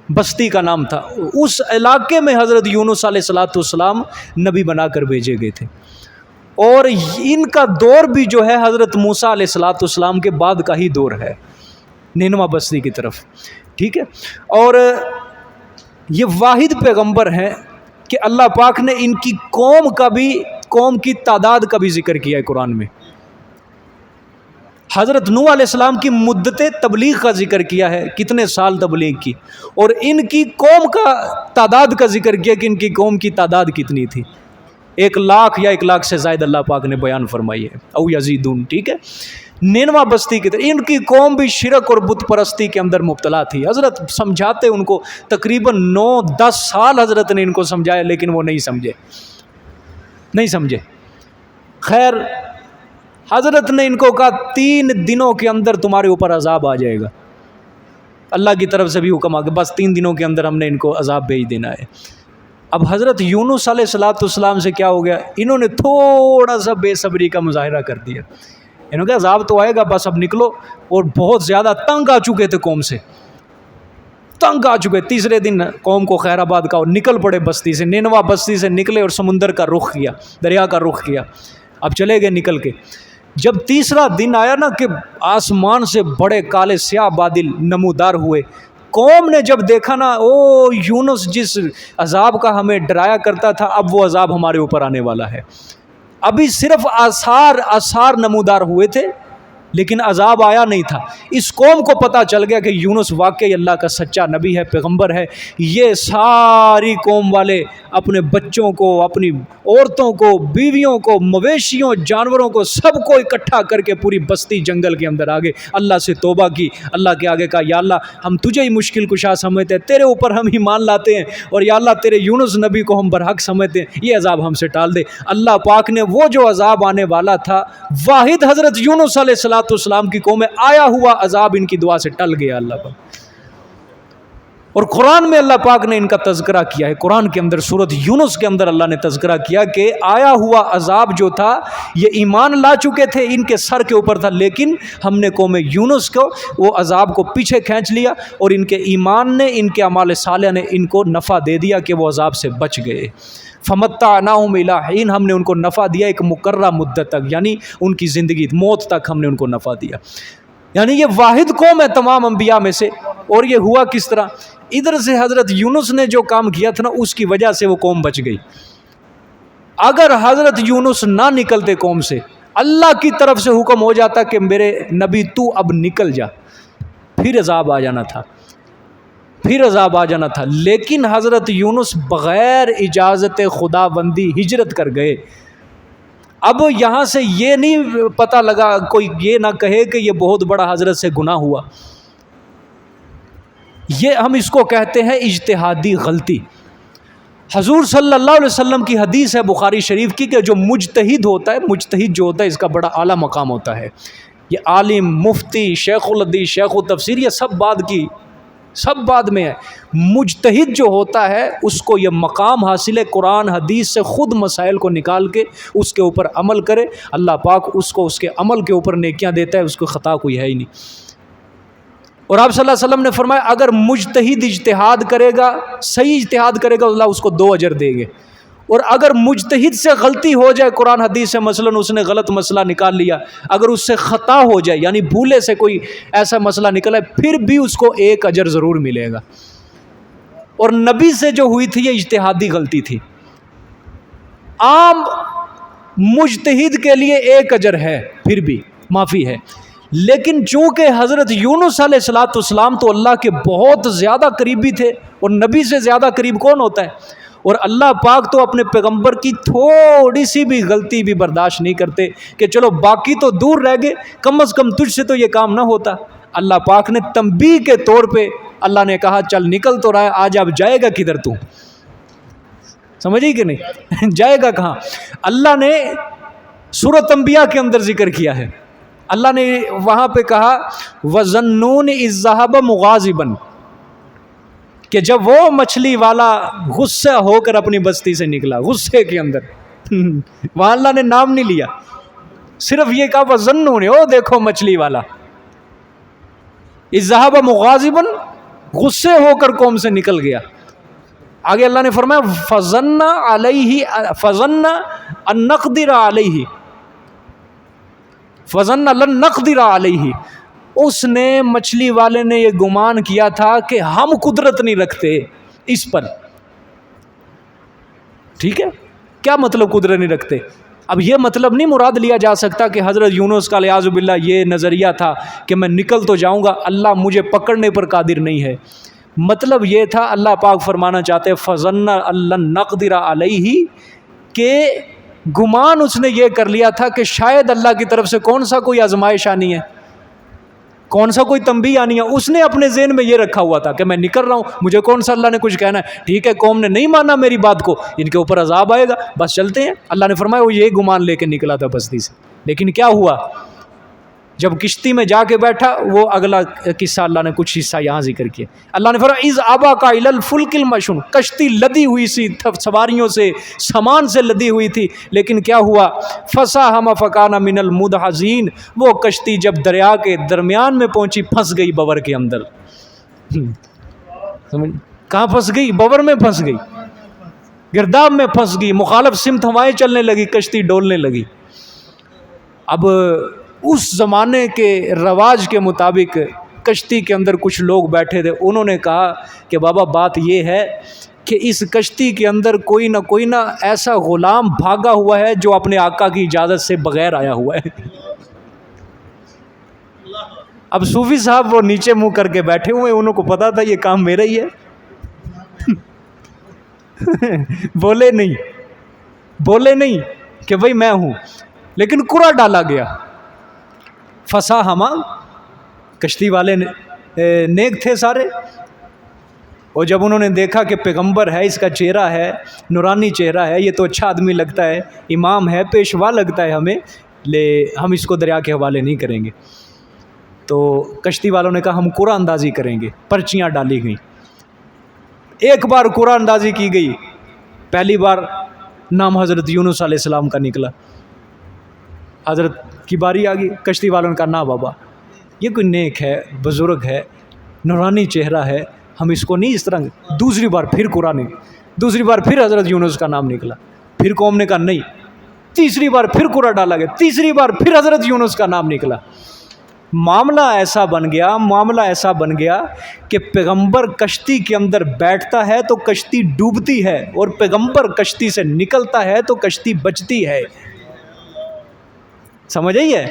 بستی کا نام تھا۔ اس علاقے میں حضرت یونس علیہ السلام نبی بنا کر بھیجے گئے تھے، اور ان کا دور بھی جو ہے حضرت موسیٰ علیہ السلام کے بعد کا ہی دور ہے، نینوا بستی کی طرف، ٹھیک ہے۔ اور یہ واحد پیغمبر ہیں کہ اللہ پاک نے ان کی قوم کی تعداد کا بھی ذکر کیا ہے قرآن میں۔ حضرت نوح علیہ السلام کی مدت تبلیغ کا ذکر کیا ہے، کتنے سال تبلیغ کی، اور ان کی قوم کا تعداد کا ذکر کیا کہ ان کی قوم کی تعداد کتنی تھی، 1,00,000 یا 1,00,000 سے زائد اللہ پاک نے بیان فرمائی ہے، او یزیدون، ٹھیک ہے۔ نینوا بستی کی طرح ان کی قوم بھی شرک اور بت پرستی کے اندر مبتلا تھی۔ حضرت سمجھاتے ان کو تقریباً 9-10 سال حضرت نے ان کو سمجھایا، لیکن وہ نہیں سمجھے۔ خیر، حضرت نے ان کو کہا 3 دنوں کے اندر تمہارے اوپر عذاب آ جائے گا، اللہ کی طرف سے بھی حکم آ گیا، بس 3 دنوں کے اندر ہم نے ان کو عذاب بھیج دینا ہے۔ اب حضرت یونس علیہ السلام سے کیا ہو گیا، انہوں نے تھوڑا سا بے صبری کا مظاہرہ کر دیا، انہوں نے کہا عذاب تو آئے گا، بس اب نکلو، اور بہت زیادہ تنگ آ چکے تھے، قوم سے تنگ آ چکے۔ تیسرے دن قوم کو خیر آباد کا، اور نکل پڑے بستی سے، نینوا بستی سے نکلے اور سمندر کا رخ کیا، دریا کا رخ کیا، اب چلے گئے نکل کے۔ جب تیسرا دن آیا نا کہ آسمان سے بڑے کالے سیاہ بادل نمودار ہوئے، قوم نے جب دیکھا نا، او یونس جس عذاب کا ہمیں ڈرایا کرتا تھا، اب وہ عذاب ہمارے اوپر آنے والا ہے۔ ابھی صرف آثار نمودار ہوئے تھے، لیکن عذاب آیا نہیں تھا۔ اس قوم کو پتہ چل گیا کہ یونس واقعی اللہ کا سچا نبی ہے، پیغمبر ہے۔ یہ ساری قوم والے اپنے بچوں کو، اپنی عورتوں کو، بیویوں کو، مویشیوں، جانوروں کو، سب کو اکٹھا کر کے پوری بستی جنگل کے اندر آگے اللہ سے توبہ کی، اللہ کے آگے کہا یا اللہ ہم تجھے ہی مشکل کشا سمجھتے ہیں، تیرے اوپر ہم ایمان لاتے ہیں، اور یا اللہ تیرے یونس نبی کو ہم برحق سمجھتے ہیں، یہ عذاب ہم سے ٹال دے۔ اللہ پاک نے وہ جو عذاب آنے والا تھا، واحد حضرت یونس علیہ السلام کی قوم میں آیا ہوا عذاب ان کی دعا سے ٹل گیا اللہ پاک۔ اور قرآن میں اللہ پاک نے ان کا تذکرہ کیا ہے، قرآن کے اندر سورۃ یونس کے اندر اللہ نے تذکرہ کیا کہ آیا ہوا عذاب جو تھا، یہ ایمان لا چکے تھے، ان کے سر کے اوپر تھا، لیکن ہم نے قوم یونس کو وہ عذاب کو پیچھے کھینچ لیا، اور ان کے ایمان نے، ان کے اعمال صالحہ نے ان کو نفع دے دیا کہ وہ عذاب سے بچ گئے۔ فمتعناہم الی حین، ہم نے ان کو نفع دیا ایک مقررہ مدت تک، یعنی ان کی زندگی موت تک ہم نے ان کو نفع دیا۔ یعنی یہ واحد قوم ہے تمام انبیاء میں سے۔ اور یہ ہوا کس طرح، ادھر سے حضرت یونس نے جو کام کیا تھا نا، اس کی وجہ سے وہ قوم بچ گئی۔ اگر حضرت یونس نہ نکلتے قوم سے، اللہ کی طرف سے حکم ہو جاتا کہ میرے نبی تو اب نکل جا، پھر عذاب آ جانا تھا، لیکن حضرت یونس بغیر اجازت خداوندی ہجرت کر گئے۔ اب یہاں سے یہ نہیں پتہ لگا، کوئی یہ نہ کہے کہ یہ بہت بڑا حضرت سے گناہ ہوا، یہ ہم اس کو کہتے ہیں اجتہادی غلطی۔ حضور صلی اللہ علیہ وسلم کی حدیث ہے بخاری شریف کی کہ جو مجتہد ہوتا ہے اس کا بڑا اعلیٰ مقام ہوتا ہے۔ یہ عالم، مفتی، شیخ الحدیث، شیخ التفسیر، یہ سب بعد میں ہے۔ مجتہد جو ہوتا ہے اس کو یہ مقام حاصل ہے، قرآن حدیث سے خود مسائل کو نکال کے اس کے اوپر عمل کرے، اللہ پاک اس کو اس کے عمل کے اوپر نیکیاں دیتا ہے، اس کو خطا کوئی ہے ہی نہیں۔ اور آپ صلی اللہ علیہ وسلم نے فرمایا اگر مجتہد اجتہاد کرے گا، صحیح اجتہاد کرے گا، اللہ اس کو 2 اجر دیں گے، اور اگر مجتہد سے غلطی ہو جائے قرآن حدیث سے، مثلا اس نے غلط مسئلہ نکال لیا، اگر اس سے خطا ہو جائے یعنی بھولے سے کوئی ایسا مسئلہ نکلا ہے، پھر بھی اس کو 1 اجر ضرور ملے گا۔ اور نبی سے جو ہوئی تھی یہ اجتہادی غلطی تھی، عام مجتہد کے لیے 1 اجر ہے، پھر بھی معافی ہے، لیکن چونکہ حضرت یونس علیہ السلام تو اللہ کے بہت زیادہ قریبی تھے، اور نبی سے زیادہ قریب کون ہوتا ہے، اور اللہ پاک تو اپنے پیغمبر کی تھوڑی سی بھی غلطی بھی برداشت نہیں کرتے کہ چلو باقی تو دور رہ گئے، کم از کم تجھ سے تو یہ کام نہ ہوتا۔ اللہ پاک نے تنبیہ کے طور پہ اللہ نے کہا چل نکل تو رہا ہے، آج اب جائے گا کدھر تو، سمجھے کہ نہیں، جائے گا کہاں۔ اللہ نے سورۃ انبیاء کے اندر ذکر کیا ہے، اللہ نے وہاں پہ کہا وَظَنُّونِ إِذْ ذَهَبَ مُغَاضِبًا، کہ جب وہ مچھلی والا غصہ ہو کر اپنی بستی سے نکلا غصے کے اندر، وہاں اللہ نے نام نہیں لیا، صرف یہ کہا وَظَنُّونِ، او دیکھو مچھلی والا، اذهب مغاضبا، غصے ہو کر قوم سے نکل گیا۔ آگے اللہ نے فرمایا فَظَنَّ أَن نَّقْدِرَ عَلَيْهِ، فَظَنَّ لَن نَّقْدِرَ عَلَيْهِ، اس نے مچھلی والے نے یہ گمان کیا تھا کہ ہم قدرت نہیں رکھتے اس پر۔ ٹھیک ہے، کیا مطلب قدرت نہیں رکھتے؟ اب یہ مطلب نہیں مراد لیا جا سکتا کہ حضرت یونس کا علیاذ باللہ یہ نظریہ تھا کہ میں نکل تو جاؤں گا، اللہ مجھے پکڑنے پر قادر نہیں ہے۔ مطلب یہ تھا، اللہ پاک فرمانا چاہتے فَظَنَّ أَن لَن نَّقْدِرَ عَلَيْهِ، کہ گمان اس نے یہ کر لیا تھا کہ شاید اللہ کی طرف سے کون سا کوئی آزمائش آنی ہے، کون سا کوئی تنبیہ آنی ہے۔ اس نے اپنے ذہن میں یہ رکھا ہوا تھا کہ میں نکل رہا ہوں، مجھے کون سا اللہ نے کچھ کہنا ہے، ٹھیک ہے قوم نے نہیں مانا میری بات کو، ان کے اوپر عذاب آئے گا، بس چلتے ہیں۔ اللہ نے فرمایا وہ یہ گمان لے کے نکلا تھا بستی سے، لیکن کیا ہوا جب کشتی میں جا کے بیٹھا، وہ اگلا قصہ اللہ نے کچھ حصہ یہاں ذکر کیا۔ اللہ نے فرمایا اذ ابق الى الفلك المشحون، کشتی لدی ہوئی سی سواریوں سے، سامان سے لدی ہوئی تھی، لیکن کیا ہوا فساہم فکان من المدحضین، وہ کشتی جب دریا کے درمیان میں پہنچی پھنس گئی بور کے اندر۔ کہاں پھنس گئی؟ بور میں پھنس گئی، گرداب میں پھنس گئی، مخالف سمت ہوائیں چلنے لگی، کشتی ڈولنے لگی۔ اب اس زمانے کے رواج کے مطابق کشتی کے اندر کچھ لوگ بیٹھے تھے، انہوں نے کہا کہ بابا بات یہ ہے کہ اس کشتی کے اندر کوئی نہ ایسا غلام بھاگا ہوا ہے جو اپنے آقا کی اجازت سے بغیر آیا ہوا ہے۔ اب صوفی صاحب وہ نیچے منہ کر کے بیٹھے ہوئے، انہوں کو پتا تھا یہ کام میرا ہی ہے، بولے نہیں کہ بھئی میں ہوں، لیکن قرعہ ڈالا گیا۔ فساہما، کشتی والے نیک تھے سارے، اور جب انہوں نے دیکھا کہ پیغمبر ہے، اس کا چہرہ ہے نورانی چہرہ ہے، یہ تو اچھا آدمی لگتا ہے، امام ہے، پیشوا لگتا ہے ہمیں، ہم اس کو دریا کے حوالے نہیں کریں گے۔ تو کشتی والوں نے کہا ہم قرعہ اندازی کریں گے، پرچیاں ڈالی گئیں۔ ایک بار قرعہ اندازی کی گئی، پہلی بار نام حضرت یونس علیہ السلام کا نکلا، حضرت کی باری آ گئی، کشتی والوں نے کہا نا بابا یہ کوئی نیک ہے، بزرگ ہے، نورانی چہرہ ہے، ہم اس کو نہیں اس طرح۔ دوسری بار پھر قرآن، دوسری بار پھر حضرت یونس کا نام نکلا، پھر قوم نے کہا نہیں، تیسری بار پھر قرعہ ڈالا گیا، تیسری بار پھر حضرت یونس کا نام نکلا۔ معاملہ ایسا بن گیا کہ پیغمبر کشتی کے اندر بیٹھتا ہے تو کشتی ڈوبتی ہے، اور پیغمبر کشتی سے نکلتا ہے تو کشتی بچتی ہے۔ سمجھ آئیے؟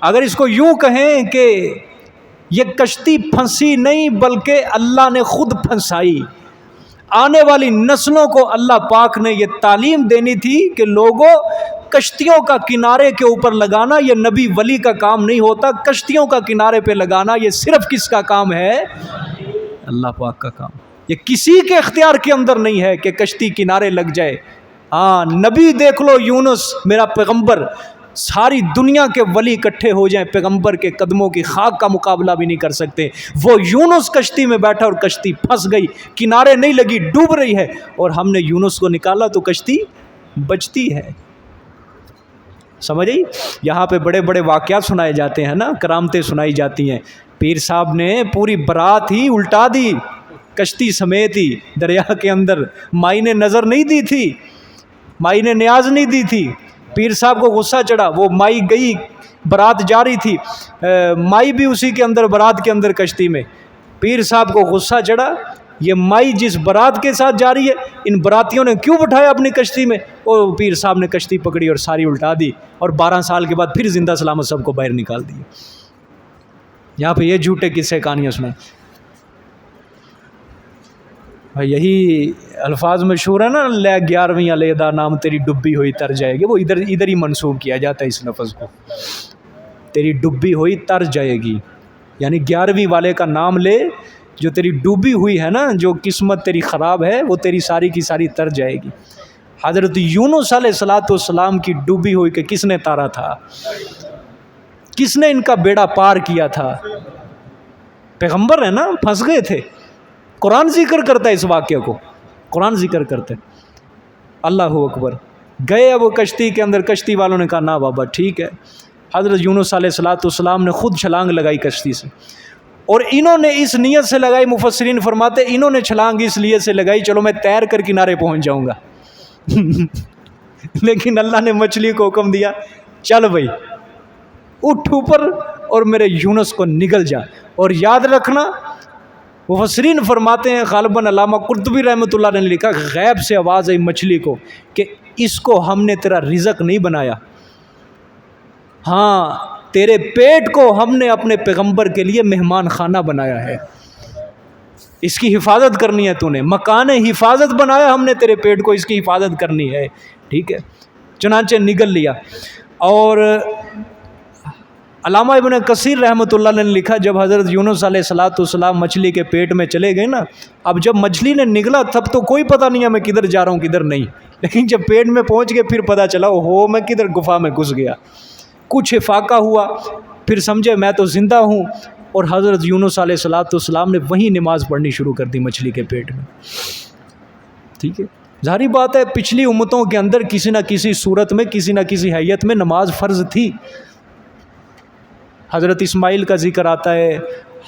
اگر اس کو یوں کہیں کہ یہ کشتی پھنسی نہیں بلکہ اللہ نے خود پھنسائی، آنے والی نسلوں کو اللہ پاک نے یہ تعلیم دینی تھی کہ لوگوں کشتیوں کا کنارے کے اوپر لگانا یہ نبی ولی کا کام نہیں ہوتا، کشتیوں کا کنارے پہ لگانا یہ صرف کس کا کام ہے؟ اللہ پاک کا کام۔ یہ کسی کے اختیار کے اندر نہیں ہے کہ کشتی کنارے لگ جائے۔ ہاں نبی دیکھ لو یونس میرا پیغمبر، ساری دنیا کے ولی اکٹھے ہو جائیں پیغمبر کے قدموں کی خاک کا مقابلہ بھی نہیں کر سکتے۔ وہ یونس کشتی میں بیٹھا اور کشتی پھنس گئی، کنارے نہیں لگی، ڈوب رہی ہے، اور ہم نے یونس کو نکالا تو کشتی بچتی ہے۔ سمجھ آئی؟ یہاں پہ بڑے بڑے واقعات سنائے جاتے ہیں نا، کرامتیں سنائی جاتی ہیں۔ پیر صاحب نے پوری برات ہی الٹا دی کشتی سمیت ہی دریا کے اندر، مائی نے نظر نہیں دی تھی، مائی نے نیاز نہیں دی تھی، پیر صاحب کو غصہ چڑھا، وہ مائی گئی، برات جاری تھی، مائی بھی اسی کے اندر برات کے اندر کشتی میں، پیر صاحب کو غصہ چڑھا، یہ مائی جس برات کے ساتھ جاری ہے ان براتیوں نے کیوں بٹھایا اپنی کشتی میں، اور پیر صاحب نے کشتی پکڑی اور ساری الٹا دی، اور 12 سال کے بعد پھر زندہ سلامت سب کو باہر نکال دیا۔ یہاں پہ یہ جھوٹے قصے کہانیاں سنائیں۔ یہی الفاظ مشہور ہے نا، لے 11ویں علیحدہ نام تیری ڈبی ہوئی تر جائے گی، وہ ادھر ہی منسوب کیا جاتا ہے اس لفظ کو، تیری ڈبی ہوئی تر جائے گی، یعنی 11ویں والے کا نام لے، جو تیری ڈوبی ہوئی ہے نا، جو قسمت تیری خراب ہے وہ تیری ساری کی ساری تر جائے گی۔ حضرت یونس علیہ السلام کی ڈوبی ہوئی کہ کس نے تارا تھا؟ کس نے ان کا بیڑا پار کیا تھا؟ پیغمبر ہے نا، پھنس گئے تھے، قرآن ذکر کرتا ہے اس واقعے کو، قرآن ذکر کرتا ہے۔ اللہ اکبر۔ گئے اب کشتی کے اندر، کشتی والوں نے کہا نا بابا ٹھیک ہے۔ حضرت یونس علیہ السلام نے خود چھلانگ لگائی کشتی سے، اور انہوں نے اس نیت سے لگائی، مفسرین فرماتے انہوں نے چھلانگ اس لیے سے لگائی چلو میں تیر کر کنارے پہنچ جاؤں گا لیکن اللہ نے مچھلی کو حکم دیا چل بھائی اٹھ اوپر اور میرے یونس کو نگل جا۔ اور یاد رکھنا مفسرین فرماتے ہیں، غالباً علامہ قرطبی رحمۃ اللہ نے لکھا غیب سے آواز آئی مچھلی کو کہ اس کو ہم نے تیرا رزق نہیں بنایا، ہاں تیرے پیٹ کو ہم نے اپنے پیغمبر کے لیے مہمان خانہ بنایا ہے، اس کی حفاظت کرنی ہے، تو نے مکان حفاظت بنایا ہم نے تیرے پیٹ کو، اس کی حفاظت کرنی ہے، ٹھیک ہے۔ چنانچہ نگل لیا۔ اور علامہ ابن کثیر رحمۃ اللہ نے لکھا جب حضرت یونس علیہ السلام مچھلی کے پیٹ میں چلے گئے نا، اب جب مچھلی نے نگلا تب تو کوئی پتہ نہیں ہے میں کدھر جا رہا ہوں کدھر نہیں، لیکن جب پیٹ میں پہنچ گئے پھر پتہ چلا اوہو میں کدھر گفا میں گھس گیا، کچھ افاقہ ہوا، پھر سمجھے میں تو زندہ ہوں۔ اور حضرت یونس علیہ السلام نے وہیں نماز پڑھنی شروع کر دی مچھلی کے پیٹ میں، ٹھیک ہے۔ ظاہری بات ہے پچھلی امتوں کے اندر کسی نہ کسی صورت میں کسی نہ کسی حیت میں نماز فرض تھی۔ حضرت اسماعیل کا ذکر آتا ہے،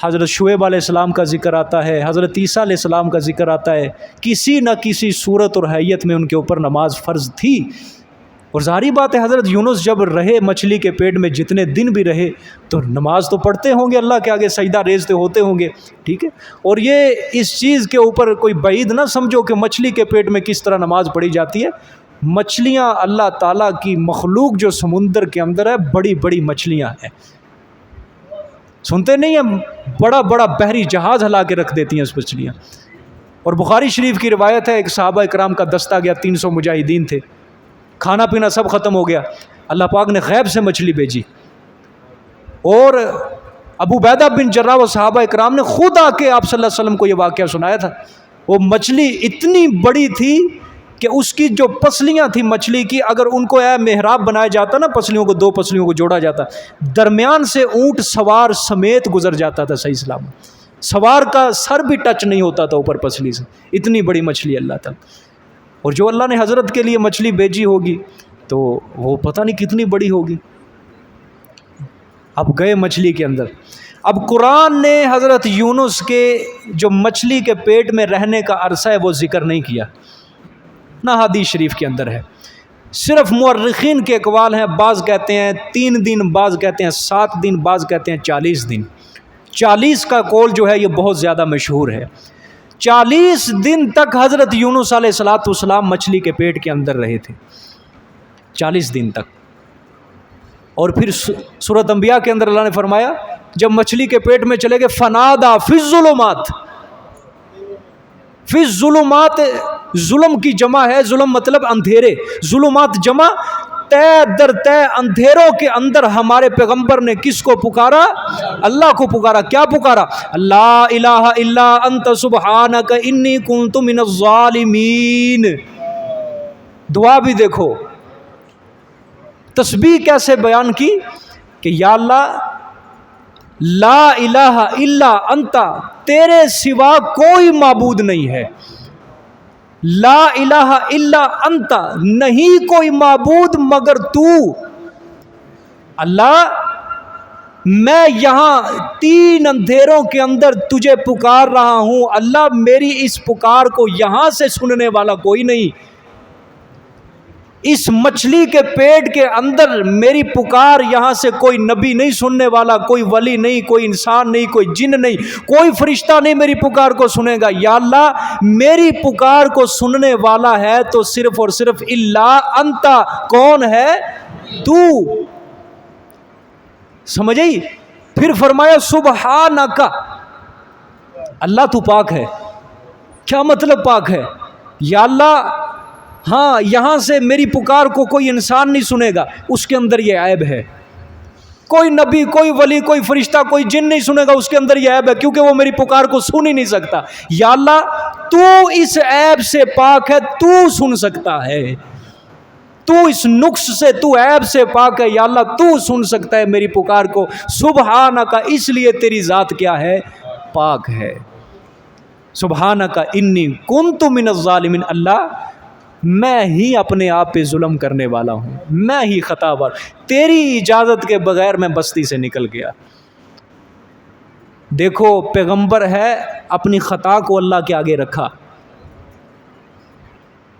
حضرت شعیب علیہ السلام کا ذکر آتا ہے، حضرت عیسیٰ علیہ السلام کا ذکر آتا ہے، کسی نہ کسی صورت اور حیت میں ان کے اوپر نماز فرض تھی۔ اور ظاہری بات ہے حضرت یونس جب رہے مچھلی کے پیٹ میں جتنے دن بھی رہے تو نماز تو پڑھتے ہوں گے، اللہ کے آگے سجدہ ریزتے ہوتے ہوں گے، ٹھیک ہے۔ اور یہ اس چیز کے اوپر کوئی بعید نہ سمجھو کہ مچھلی کے پیٹ میں کس طرح نماز پڑھی جاتی ہے۔ مچھلیاں اللہ تعالیٰ کی مخلوق جو سمندر کے اندر ہے، بڑی بڑی مچھلیاں ہیں، سنتے نہیں ہیں، بڑا بڑا بحری جہاز ہلا کے رکھ دیتی ہیں اس مچھلیاں۔ اور بخاری شریف کی روایت ہے ایک صحابہ اکرام کا دستہ گیا، 300 مجاہدین تھے، کھانا پینا سب ختم ہو گیا، اللہ پاک نے غیب سے مچھلی بھیجی، اور ابو عبیدہ بن جراح و صحابہ اکرام نے خود آ کے آپ صلی اللہ علیہ وسلم کو یہ واقعہ سنایا تھا۔ وہ مچھلی اتنی بڑی تھی کہ اس کی جو پسلیاں تھیں مچھلی کی، اگر ان کو محراب بنایا جاتا نا، پسلیوں کو، 2 پسلیوں کو جوڑا جاتا، درمیان سے اونٹ سوار سمیت گزر جاتا تھا صحیح سلامت، سوار کا سر بھی ٹچ نہیں ہوتا تھا اوپر پسلی سے، اتنی بڑی مچھلی اللہ تعالیٰ۔ اور جو اللہ نے حضرت کے لیے مچھلی بھیجی ہوگی تو وہ پتہ نہیں کتنی بڑی ہوگی۔ اب گئے مچھلی کے اندر، اب قرآن نے حضرت یونس کے جو مچھلی کے پیٹ میں رہنے کا عرصہ ہے وہ ذکر نہیں کیا، نہ حدیث شریف کے اندر ہے، صرف مورخین کے اقوال ہیں، بعض کہتے ہیں 3 دن، بعض کہتے ہیں 7 دن، بعض کہتے ہیں 40 دن۔ 40 کا قول جو ہے یہ بہت زیادہ مشہور ہے۔ 40 دن تک حضرت یونس علیہ السلام مچھلی کے پیٹ کے اندر رہے تھے، 40 دن تک۔ اور پھر سورۃ انبیاء کے اندر اللہ نے فرمایا جب مچھلی کے پیٹ میں چلے گئے، فنادا فی الظلمات، فی الظلمات ظلم کی جمع ہے، ظلم مطلب اندھیرے، ظلمات جمع، طے در طے اندھیروں کے اندر ہمارے پیغمبر نے کس کو پکارا؟ اللہ کو پکارا۔ کیا پکارا؟ لا الہ الا انت سبحانک انی کنت من الظالمین۔ دعا بھی دیکھو، تسبیح کیسے بیان کی کہ یا اللہ لا الہ الا انت، تیرے سوا کوئی معبود نہیں ہے، لا الہ الا انت، نہیں کوئی معبود مگر تو۔ اللہ میں یہاں 3 اندھیروں کے اندر تجھے پکار رہا ہوں، اللہ میری اس پکار کو یہاں سے سننے والا کوئی نہیں، اس مچھلی کے پیٹ کے اندر میری پکار یہاں سے کوئی نبی نہیں سننے والا، کوئی ولی نہیں، کوئی انسان نہیں، کوئی جن نہیں، کوئی فرشتہ نہیں میری پکار کو سنے گا۔ یا اللہ میری پکار کو سننے والا ہے تو صرف اور صرف الا انت، کون ہے؟ تو۔ سمجھئی؟ پھر فرمایا سبحانک، اللہ تو پاک ہے۔ کیا مطلب پاک ہے؟ یا اللہ ہاں یہاں سے میری پکار کو کوئی انسان نہیں سنے گا، اس کے اندر یہ عیب ہے، کوئی نبی، کوئی ولی، کوئی فرشتہ، کوئی جن نہیں سنے گا، اس کے اندر یہ عیب ہے، کیونکہ وہ میری پکار کو سن ہی نہیں سکتا۔ یا اللہ تو اس عیب سے پاک ہے، تو سن سکتا ہے، تو اس نقص سے، تو عیب سے پاک ہے، یا اللہ تو سن سکتا ہے میری پکار کو۔ سبحانک، اس لیے تیری ذات کیا ہے؟ پاک ہے۔ سبحانک انی کنت من الظالمین، اللہ میں ہی اپنے آپ پہ ظلم کرنے والا ہوں، میں ہی خطا بار، تیری اجازت کے بغیر میں بستی سے نکل گیا۔ دیکھو پیغمبر ہے، اپنی خطا کو اللہ کے آگے رکھا،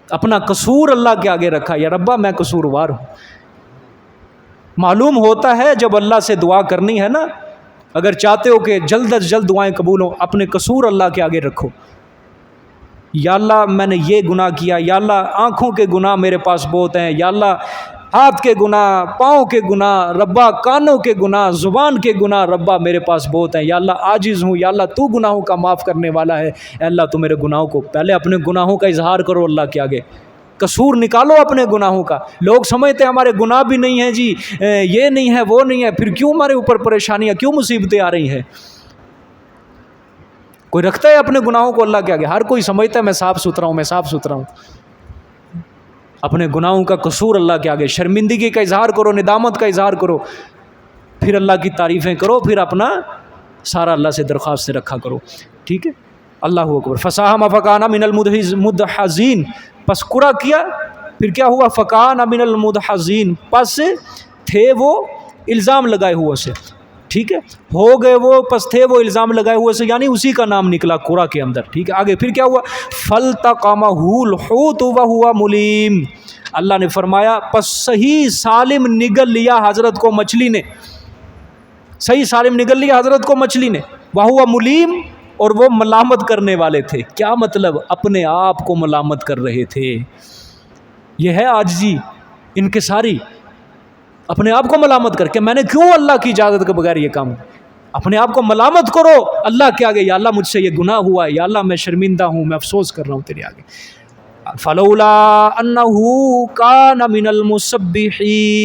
اپنا قصور اللہ کے آگے رکھا، یا ربا میں قصوروار ہوں۔ معلوم ہوتا ہے جب اللہ سے دعا کرنی ہے نا، اگر چاہتے ہو کہ جلد از جلد دعائیں قبول ہوں، اپنے قصور اللہ کے آگے رکھو۔ یا اللہ میں نے یہ گناہ کیا، یا اللہ آنکھوں کے گناہ میرے پاس بہت ہیں، یا اللہ ہاتھ کے گناہ، پاؤں کے گناہ ربا، کانوں کے گناہ، زبان کے گناہ ربا میرے پاس بہت ہیں، یا اللہ عاجز ہوں، یا اللہ تو گناہوں کا معاف کرنے والا ہے، اے اللہ تو میرے گناہوں کو، پہلے اپنے گناہوں کا اظہار کرو اللہ کے آگے، قصور نکالو اپنے گناہوں کا۔ لوگ سمجھتے ہیں ہمارے گناہ بھی نہیں ہیں جی، یہ نہیں ہے وہ نہیں ہے، پھر کیوں ہمارے اوپر پریشانیاں، کیوں مصیبتیں آ رہی ہیں؟ کوئی رکھتا ہے اپنے گناہوں کو اللہ کے آگے؟ ہر کوئی سمجھتا ہے میں صاف ستھرا ہوں، میں صاف ستھرا ہوں۔ اپنے گناہوں کا قصور اللہ کے آگے، شرمندگی کا اظہار کرو، ندامت کا اظہار کرو، پھر اللہ کی تعریفیں کرو، پھر اپنا سارا اللہ سے درخواست سے رکھا کرو، ٹھیک ہے؟ اللہ اکبر۔ فساہم فکان من المدحضین، پس قرا کیا، پھر کیا ہوا؟ فکان من المدحضین، پس تھے وہ الزام لگائے ہوئے سے، ٹھیک ہے، ہو گئے وہ، پس تھے وہ الزام لگائے ہوئے سے، یعنی اسی کا نام نکلا قرا کے اندر، ٹھیک ہے؟ آگے پھر کیا ہوا؟ فَالْتَقَمَهُ الْحُوتُ وَهُوَ مُلِيمٌ، اللہ نے فرمایا پس صحیح سالم نگل لیا حضرت کو مچھلی نے، صحیح سالم نگل لیا حضرت کو مچھلی نے، وَهُوَ مُلِيمٌ، اور وہ ملامت کرنے والے تھے۔ کیا مطلب؟ اپنے آپ کو ملامت کر رہے تھے۔ یہ ہے عاجزی انکساری، اپنے آپ کو ملامت کر کے میں نے کیوں اللہ کی اجازت کے بغیر یہ کام، اپنے آپ کو ملامت کرو اللہ کے آگے، یا اللہ مجھ سے یہ گناہ ہوا ہے، یا اللہ میں شرمندہ ہوں، میں افسوس کر رہا ہوں تیرے آگے۔ فلولا انہ کان من المسبحین،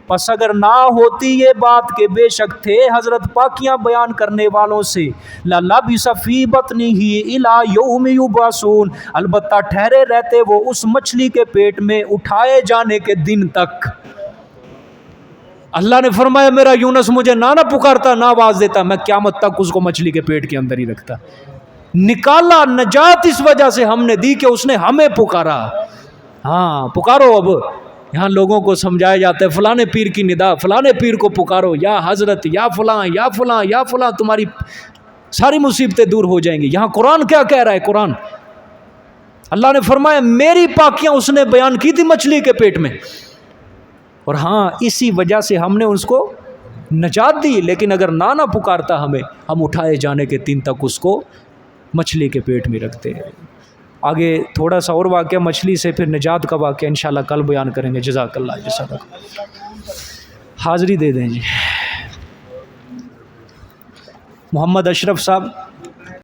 پس اگر نہ ہوتی یہ بات کہ بے شک تھے حضرت پاکیاں بیان کرنے والوں سے، للبث فی بطنہ الی یوم یبعثون، البتہ ٹھہرے رہتے وہ اس مچھلی کے پیٹ میں اٹھائے جانے کے دن تک۔ اللہ نے فرمایا میرا یونس مجھے نہ پکارتا، نہ آواز دیتا، میں قیامت تک اس کو مچھلی کے پیٹ کے اندر ہی رکھتا۔ نکالا، نجات اس وجہ سے ہم نے دی کہ اس نے ہمیں پکارا۔ ہاں پکارو، اب یہاں لوگوں کو سمجھایا جاتا ہے فلانے پیر کی ندا، فلانے پیر کو پکارو، یا حضرت، یا فلاں، یا فلاں، یا فلاں، تمہاری ساری مصیبتیں دور ہو جائیں گی۔ یہاں قرآن کیا کہہ رہا ہے؟ قرآن اللہ نے فرمایا میری پاکیاں اس نے بیان کی تھی مچھلی کے پیٹ میں، اور ہاں اسی وجہ سے ہم نے اس کو نجات دی، لیکن اگر نہ پکارتا ہمیں، ہم اٹھائے جانے کے دن تک اس کو مچھلی کے پیٹ میں رکھتے ہیں۔ آگے تھوڑا سا اور واقعہ مچھلی سے، پھر نجات کا واقعہ انشاءاللہ کل بیان کریں گے۔ جزاک اللہ جزاک۔ حاضری دے دیں جی۔ محمد اشرف صاحب